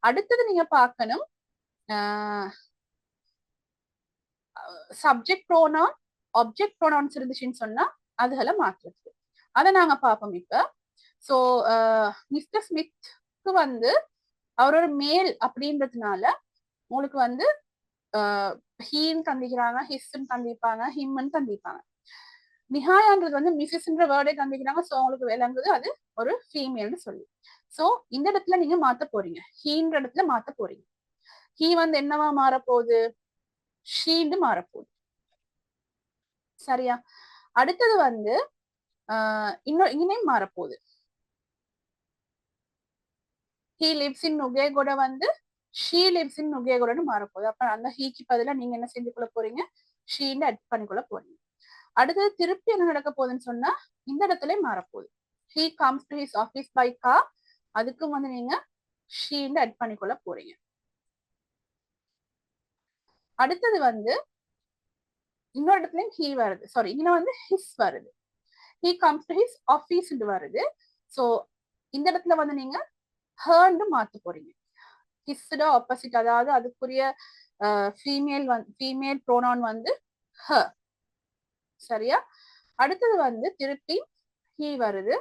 B: அடுத்தது நீங்க பார்க்கணும் சப்ஜெக்ட் ப்ரோனவுன், ஆப்ஜெக்ட் ப்ரோனவுன்ஸ் இருந்துச்சுன்னு சொன்னா அதுகளை மாத்துறது. அதை நாங்க பார்ப்போம் இப்ப. சோ மிஸ்டர் ஸ்மித்க்கு வந்து அவர் ஒரு மேல் அப்படின்றதுனால உங்களுக்கு வந்து ஹீன்னு தந்திக்கிறாங்க, ஹிஸ்ன்னு தந்திப்பாங்க, ஹிம்ன்னு தந்திப்பாங்க. நிஹாயான்றது வந்து மிஸ்ஸஸ்ன்ற வேர்டே தந்திக்கிறாங்க. சோ உங்களுக்கு விளங்குது அது ஒரு ஃபீமேல்னு சொல்லி. சோ இந்த இடத்துல நீங்க மாத்த போறீங்க, ஹீன்ற இடத்துல மாத்த போறீங்க. ஹீ வந்து என்னவா மாறப்போகுது, ஷீன்னு மாறப்போகுது. சரியா? அடுத்தது வந்து இன்னும் மாறப்போகுது. ஹீ லிவ்ஸ் இன் நுகேகொட வந்து ஷீ லிவ்ஸ் இன் நுகேகொடன்னு மாறப்போகுது. அப்ப அந்த ஹீக்கு பதிலா நீங்க என்ன செஞ்சுக்கொள்ள போறீங்க, ஷீன்னு அட் பண்ணிக்கொள்ள போறீங்க. அடுத்தது திருப்பி என்ன நடக்க போகுதுன்னு சொன்னா இந்த இடத்துல மாறப்போகுது. He comes to his office by car, அதுக்கும் வந்து நீங்க ஷீன்னு அட் பண்ணிக்கொள்ள போறீங்க. அடுத்தது வந்து இன்னொரு இடத்துலயும் ஹீ வருது, சாரி இங்க வந்து ஹிஸ் வருது. He comes to his office வருது. சோ இந்த இடத்துல வந்து நீங்க ஹர்ன்னு மாத்த போறீங்க. ஹிஸ்ட ஆப்போசிட், அதாவது அதுக்குரிய ஃபீமேல் ப்ரோனவுன் வந்து ஹர். சரியா? அடுத்தது வந்து திருப்பி ஹீ வருது.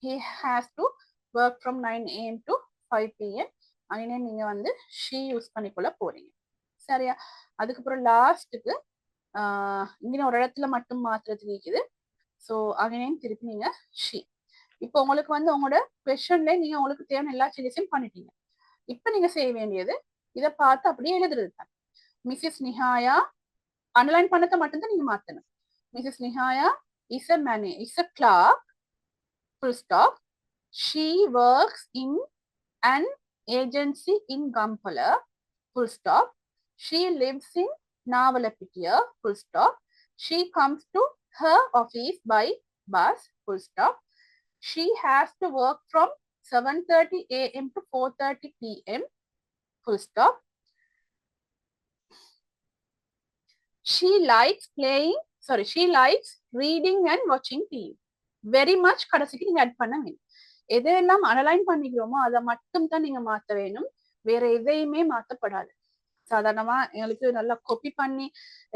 B: He has to work from 9 AM to 5 PM. அங்கே நீங்க வந்து she யூஸ் பண்ணிக்கொள்ள போறீங்க. சரியா? அதுக்கப்புறம் லாஸ்ட்டுக்கு இங்கே ஒரு இடத்துல மட்டும் மாத்திரத்துக்கு இருக்குது. ஸோ அங்கேயும் திருப்பி நீங்க she. இப்போ உங்களுக்கு வந்து உங்களோட கொஸ்டின்ல நீங்க உங்களுக்கு தேவையான எல்லா சேஞ்சஸையும் பண்ணிட்டீங்க. இப்போ நீங்க செய்ய வேண்டியது இதை பார்த்து அப்படியே எழுதுறது தான். மிஸ்ஸஸ் நிஹாயா அண்டர்லைன் பண்ணதை மட்டும்தான் நீங்க மாத்தணும். Mrs Nihaya is a clerk, full stop. She works in an agency in Gampala, full stop. She lives in Navalapitiya, full stop. She comes to her office by bus, full stop. She has to work from 7:30 AM to 4:30 PM, full stop. She likes reading and watching TV. Very much கடைசிக்கு நீங்க ஆட் பண்ண வேணும். எதையெல்லாம் அனலைன் பண்ணிக்கிறோமோ அதை மட்டும் தான் நீங்க மாத்த வேணும், வேற எதையுமே மாத்தப்படாது. சாதாரணமா எங்களுக்கு நல்லா காப்பி பண்ணி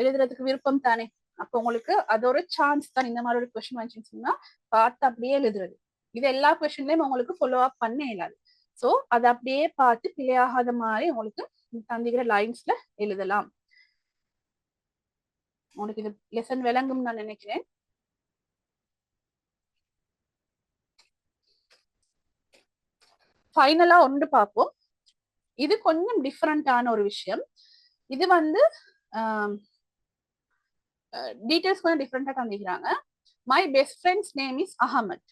B: எழுதுறதுக்கு விருப்பம் தானே, அப்ப உங்களுக்கு அது ஒரு சான்ஸ் தான். இந்த மாதிரி ஒரு கொஸ்டின் வந்துச்சுன்னு சொன்னா பார்த்து அப்படியே எழுதுறது. இது எல்லா கொஸ்டின்லயும் உங்களுக்கு ஃபாலோ அப் பண்ண இயலாது. சோ அதை அப்படியே பார்த்து பிழையாகாத மாதிரி உங்களுக்கு தந்திக்கிற லைன்ஸ்ல எழுதலாம். உங்களுக்கு இது லெசன் விளங்கும் நான் நினைக்கிறேன். ஃபைனலா ஒன்று பார்ப்போம். இது கொஞ்சம் டிஃப்ரெண்டான ஒரு விஷயம். இது வந்து டீடைல்ஸ் கொஞ்சம் டிஃப்ரெண்டா தந்திக்கிறாங்க. My best friend's name is Ahamed.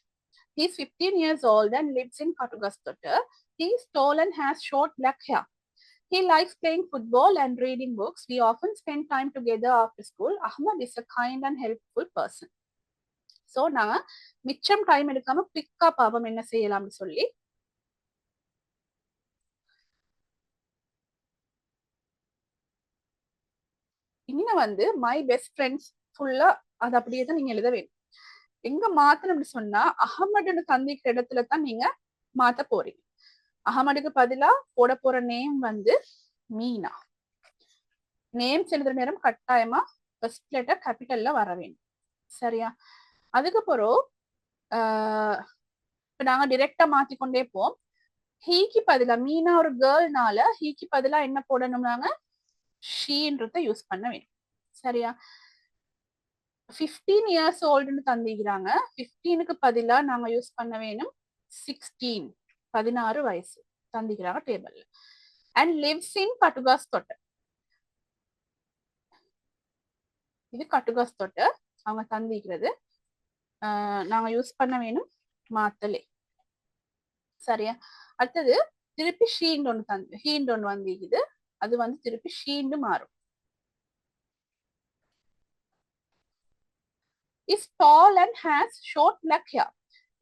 B: He is 15 years old and lives in Kattugastotta. He is tall and has short black hair. He likes playing football and reading books. We often spend time together after school. Ahmad is a kind and helpful person. So நாங்க மிச்சம் டைம் எடுக்காம குவிக்கா பாப்போம் என்ன செய்யலாம்னு சொல்லி. இன்னும் வந்து மை பெஸ்ட் ஃப்ரெண்ட்ஸ் ஃபுல்லா அது அப்படியே தான் நீங்க எழுத வேண்டும். எங்க மாத்தணும் அப்படி சொன்னா அகமதுன்னு தந்திக்கிற இடத்துல தான் நீங்க மாத்த போறீங்க. அகமதுக்கு பதிலா போட போற நேம் வந்து மீனா. நேம் எழுதுற நேரம் கட்டாயமா ஃபர்ஸ்ட் லெட்டர் கேபிட்டல்ல வர வேண்டும். சரியா? அதுக்கப்புறம் இப்ப நாங்க டிரெக்டா மாத்திக்கொண்டே போம். ஹீக்கு பதிலா மீனா ஒரு கேர்ள்னால ஹீக்கு பதிலா என்ன போடணும், நாங்க ஷீன்றத யூஸ் பண்ண வேண்டும். சரியா? 15 years oldன்னு தந்திக்கிறாங்க. 15க்கு பதிலா நாங்க யூஸ் பண்ண வேணும் 16, 16 வயசு தந்திக்கிறாங்க டேபிள்ல. And lives in Katugastota. இது கட்டுகாஸ்தோட்ட அவங்க தந்திக்கிறது. நாங்க யூஸ் பண்ண வேணும் மாத்தலே. சரியா? அடுத்தது திருப்பி ஷீண்ட் ஒன்று வந்திக்குது. அது வந்து திருப்பி ஷீண்டு மாறும். is tall and has short black hair.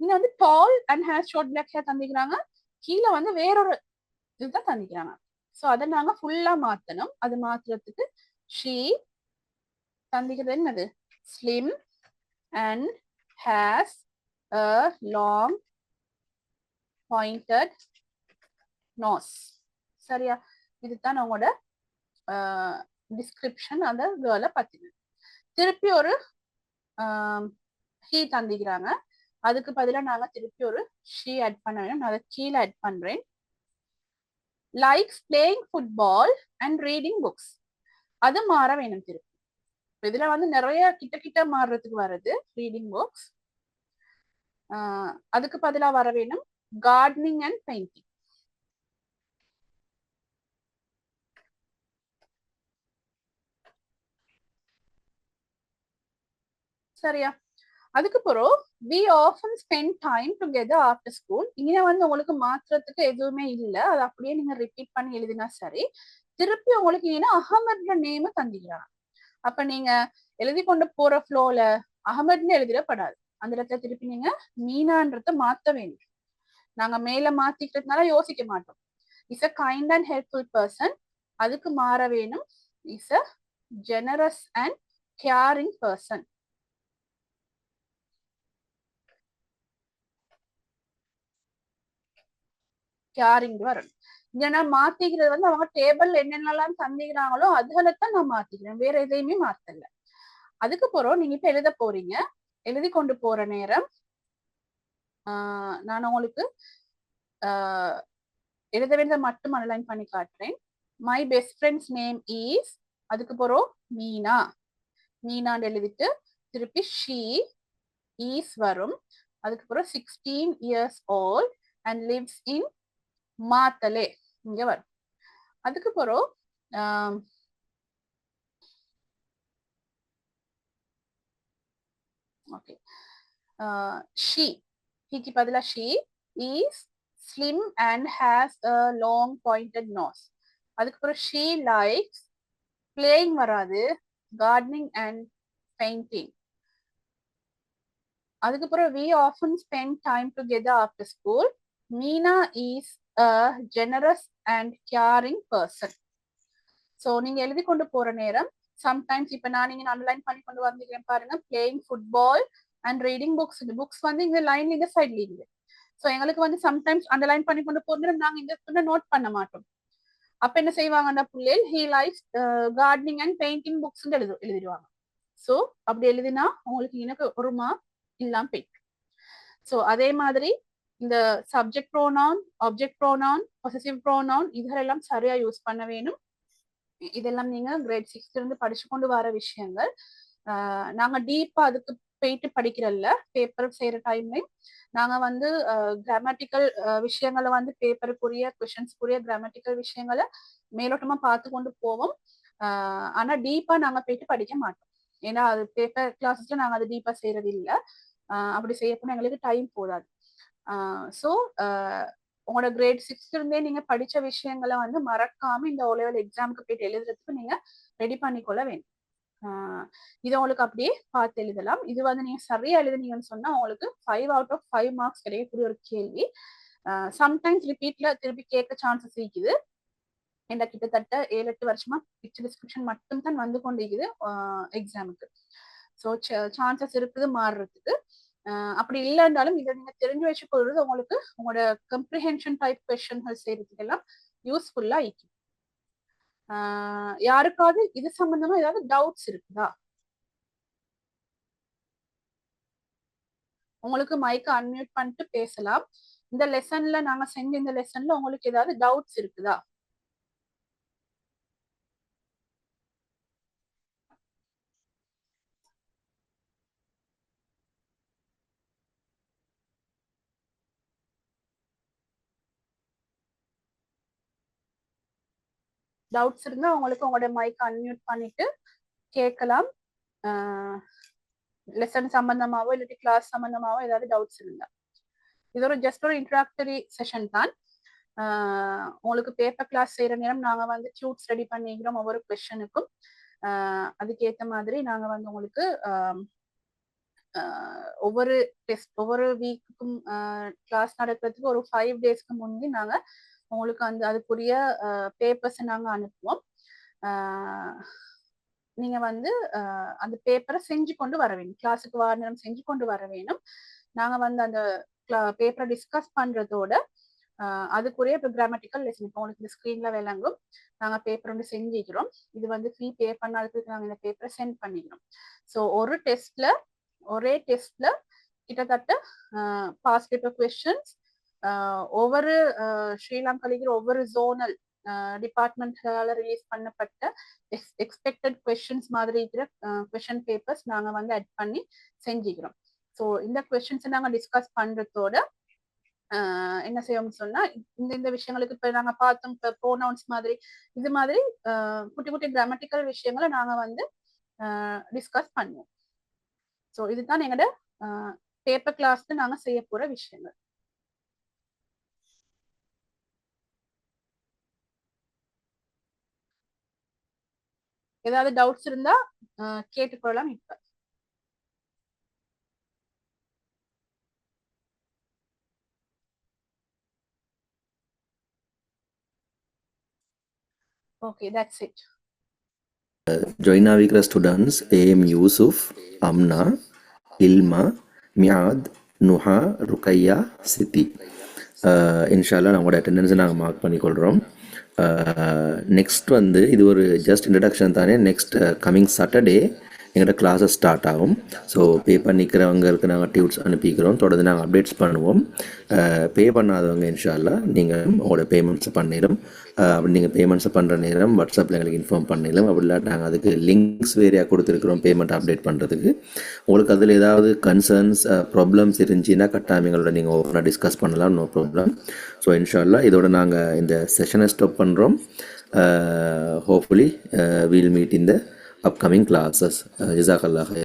B: இங்க வந்து tall and has short black hair தந்திக்கிறாங்க. கீழே வந்து வேறொரு இதுதான் தந்திக்கிறாங்க. சோ அதை நாங்க ஃபுல்லா மாத்தணும். அது மாத்துறதுக்கு she தந்திக்கிறது என்னது? slim and has a long pointed nose. சரியா? இதுதான் உங்களோட டிஸ்கிரிப்ஷன் அந்த கேர்ளை பத்தின. திருப்பி ஒரு he தந்திக்கிறாங்க, அதுக்கு பதிலா நாங்க திருப்பி ஒரு she ஆட் பண்ண வேணும். நான் அதை கீழே ஆட் பண்றேன். likes playing football and reading books. அது மாற வேணும் திருப்பி. இதுல வந்து நிறைய கிட்ட கிட்ட மாறுறதுக்கு வருது ரீடிங் புக்ஸ். அதுக்கு பதிலா வர வேணும் கார்டனிங் அண்ட் பெயிண்டிங். சரியா? அதுக்கு பிறகு we often spend time together after school. இங்க வந்து உங்களுக்கு மாற்றத்துக்கு எதுவுமே இல்லை, அது அப்படியே நீங்க ரிப்பீட் பண்ணி எழுதினா சரி. திருப்பி உங்களுக்கு ஏன்னா அகமதுல நேம் தந்திக்கிறாங்க. அப்ப நீங்க எழுதி கொண்டு போற ஃப்ளோல அகமதுன்னு எழுதிடப்படாது, அந்த இடத்துல திருப்பி நீங்க மீனான்றத மாத்த வேண்டும். நாங்க மேல மாத்திக்கிறதுனால யோசிக்க மாட்டோம். Is a kind and helpful person, அதுக்கு மாற வேணும் is a generous and caring person. Caring வரணும். இங்க நான் மாத்திக்கிறது வந்து அவங்க டேபிள் என்னென்னலாம் தந்திக்கிறாங்களோ அதுகளைத்தான் நான் மாத்திக்கிறேன், வேற எதையுமே மாத்தல. அதுக்கு பிறகு நீங்க இப்ப எழுத போறீங்க. எழுதி கொண்டு போற நேரம் நான் உங்களுக்கு எழுத வேண்டியதை மட்டும் அனலைன் பண்ணி காட்டுறேன். My best friend's name is, அதுக்கு பிறகு மீனா, மீனான்னு எழுதிட்டு திருப்பி ஷீ இஸ் வரும். அதுக்கு பிறகு 16 years old and lives in மாத்தலே இங்க வரும். அதுக்கு பிறகு ஓகே ஷீ, ஹீக்கு பதிலா she is slim and has a long pointed nose. அதுக்கு பிறகு she likes playing வராது, gardening and painting. அதுக்கு பிறகு we often spend time together after school. Meena is a generous and caring person. So நீங்க எழுதி கொண்டு போற நேரம் சம்டைம்ஸ் இப்ப நான் நீங்க அண்டர்லைன் பண்ணி கொண்டு வந்திருக்கேன் பாருங்க, playing football and reading books. இந்த புக்ஸ் வந்து இந்த லைன்ல இந்த சைட்ல இருக்கு. ஸோ எங்களுக்கு வந்து சம்டைம்ஸ் அண்டர்லைன் பண்ணி கொண்டு போறது நாங்க இந்த நோட் பண்ண மாட்டோம். அப்ப என்ன செய்வாங்கன்னா பிள்ளைகள் he likes gardening and painting books எழுதிடுவாங்க. ஸோ அப்படி எழுதினா உங்களுக்கு எனக்கு ஒரு மார்க் இல்லாம போயிட்டு. ஸோ அதே மாதிரி இந்த subject pronoun, object pronoun, possessive pronoun இதெல்லாம் சரியா யூஸ் பண்ண வேணும். இதெல்லாம் நீங்க கிரேட் 6th இருந்து படிச்சு கொண்டு வர விஷயங்கள். நாங்க டீப்பா அதுக்கு போயிட்டு படிக்கிறல்ல, பேப்பர் செய்யற டைம்ல நாங்க வந்து கிராமட்டிக்கல் விஷயங்களை வந்து பேப்பருக்குரிய கொஸ்டின்ஸ்க்குரிய கிராமட்டிக்கல் விஷயங்களை மேலோட்டமா பார்த்து கொண்டு போவோம். ஆனா டீப்பா நாங்க போயிட்டு படிக்க மாட்டோம், ஏன்னா அது பேப்பர் கிளாஸஸ்ல நாங்க அது டீப்பா செய்யறது இல்லை. அப்படி செய்யப்போனா எங்களுக்கு டைம் போதாது. ஸோ உங்களோட கிரேட் 6th இருந்தே நீங்க படிச்ச விஷயங்களை வந்து மறக்காம இந்த O level எக்ஸாமுக்கு போயிட்டு எழுதுறதுக்கு நீங்க ரெடி பண்ணிக்கொள்ள வேண்டும். இதை உங்களுக்கு அப்படியே பார்த்து எழுதலாம். இது வந்து நீங்க சரியா எழுதுனீங்கன்னு சொன்னா உங்களுக்கு 5 out of 5 மார்க்ஸ் கிடைக்கக்கூடிய ஒரு கேள்வி. சம்டைம்ஸ் ரிப்பீட்ல திருப்பி கேட்க சான்சஸ் இருக்குது. என்ன கிட்டத்தட்ட 7-8 வருஷமா பிக்சர் டிஸ்கிரிப்ஷன் மட்டும் தான் வந்து கொண்டிருக்குது எக்ஸாமுக்கு. ஸோ சான்சஸ் இருக்குது மாறுறதுக்கு. அப்படி இல்லைன்னாலும் இதை நீங்க தெரிஞ்சு வச்சுக்கொள்றது உங்களுக்கு உங்களோட கம்ப்ரிஹென்ஷன் டைப் கொஸ்டின்கள் செய்யறதுக்கு எல்லாம் யூஸ்ஃபுல்லா இருக்கும். யாருக்காவது இது சம்பந்தமா ஏதாவது டவுட்ஸ் இருக்குதா? உங்களுக்கு மைக்க அன்மியூட் பண்ணிட்டு பேசலாம். இந்த லெசன்ல நாங்க செஞ்ச இந்த லெசன்ல உங்களுக்கு ஏதாவது டவுட்ஸ் இருக்குதா? டவுட்ஸ் இருந்தா உங்களுக்கு உங்களோட மைக் அன்மியூட் பண்ணிட்டு கேட்கலாம். லெசன் சம்பந்தமாவோ இல்லாட்டி கிளாஸ் சம்பந்தமாவோ ஏதாவது டவுட்ஸ் இருந்தா. இது ஒரு ஜஸ்ட் ஒரு இன்ட்ராக்டரி செஷன் தான். உங்களுக்கு பேப்பர் கிளாஸ் செய்யற நேரம் நாங்க வந்து டியூட்ஸ் ரெடி பண்ணிக்கிறோம் ஒவ்வொரு கொஸ்டினுக்கும். அதுக்கேற்ற மாதிரி நாங்க வந்து உங்களுக்கு ஒவ்வொரு டெஸ்ட் ஒவ்வொரு வீக்குக்கும் கிளாஸ் நடக்கிறதுக்கு ஒரு 5 daysக்கு முந்தி நாங்க உங்களுக்கு அந்த அதுக்குரிய பேப்பர்ஸ் நாங்க அனுப்புவோம். நீங்கள் வந்து அந்த பேப்பரை செஞ்சு கொண்டு வர வேணும். கிளாஸுக்கு வர நேரம் செஞ்சு கொண்டு வர வேணும். நாங்கள் வந்து அந்த பேப்பரை டிஸ்கஸ் பண்ணுறதோட அதுக்குரிய இப்போ கிராமட்டிக்கல் லெசன் இப்போ உங்களுக்கு இந்த ஸ்க்ரீனில் விளங்கும். நாங்கள் பேப்பர் வந்து செஞ்சுக்கிறோம். இது வந்து ஃபீ பே பண்ணாததுக்கு நாங்கள் இந்த பேப்பரை சென்ட் பண்ணிக்கிறோம். ஸோ ஒரே டெஸ்ட்ல கிட்டத்தட்ட பாஸ் பேப்பர் கொஸ்டின்ஸ் ஒவ்வொரு ஸ்ரீலங்காலிக்கிற ஒவ்வொரு ஜோனல் டிபார்ட்மெண்ட்களால் ரிலீஸ் பண்ணப்பட்ட எக்ஸ்பெக்டட் கொஸ்டின்ஸ் மாதிரி இருக்கிற கொஸ்டின் பேப்பர்ஸ் நாங்கள் வந்து அட் பண்ணி செஞ்சுக்கிறோம். ஸோ இந்த கொஸ்டின்ஸை நாங்கள் டிஸ்கஸ் பண்ணுறதோட என்ன செய்வோம்னு சொன்னா இந்த விஷயங்களுக்கு இப்ப நாங்க பார்த்தோம். இப்ப ப்ரோனவுன்ஸ் மாதிரி இது மாதிரி குட்டி குட்டி கிராமட்டிக்கல் விஷயங்களை நாங்க வந்து டிஸ்கஸ் பண்ணுவோம். ஸோ இதுதான் எங்களோட பேப்பர் கிளாஸ்ல நாங்க செய்ய போற விஷயங்கள். ஏதாவது டவுட்ஸ் இருந்தா கேட்டுக்கொள்ளலாம். இப்ப okay, that's it.
A: Join ஆகிக்கிற ஸ்டூடெண்ட்ஸ் AM யூசுப், அம்னா, இல்மா, மியாத், நுஹா, ருக்கையா, சித்தி. இன்ஷால்லா நம்மளோட அட்டெண்டன்ஸை நாங்கள் மார்க் பண்ணிக்கொள்கிறோம். நெக்ஸ்ட் வந்து இது ஒரு ஜஸ்ட் இன்ட்ரடக்ஷன் தானே. நெக்ஸ்ட் கம்மிங் சாட்டர்டே எங்கள்கிட்ட கிளாஸஸ் ஸ்டார்ட் ஆகும். ஸோ பே பண்ணிக்கிறவங்களுக்கு நாங்கள் டியூட்ஸ் அனுப்பிக்கிறோம். தொடர்ந்து நாங்கள் அப்டேட்ஸ் பண்ணுவோம். பே பண்ணாதவங்க இன்ஷால்லா நீங்கள் உங்களோட பேமெண்ட்ஸை பண்ணிடும். அப்படி நீங்கள் பேமெண்ட்ஸை பண்ணுற நேரம் வாட்ஸ்அப்பில் எங்களுக்கு இன்ஃபார்ம் பண்ணிடலாம். அப்படி இல்லை நாங்கள் அதுக்கு லிங்க்ஸ் வேறையாக கொடுத்துருக்குறோம் பேமெண்ட் அப்டேட் பண்ணுறதுக்கு. உங்களுக்கு அதில் ஏதாவது கன்சர்ன்ஸ் ப்ராப்ளம்ஸ் இருந்துச்சுன்னா கட்டாயம் எங்களோட நீங்கள் ஓப்பனாக டிஸ்கஸ் பண்ணலாம். No problem. ஸோ இன்ஷால்லா இதோட நாங்கள் இந்த செஷனை ஸ்டாப் பண்ணுறோம். Hopefully we'll meet in the upcoming classes. Jazakallah khair.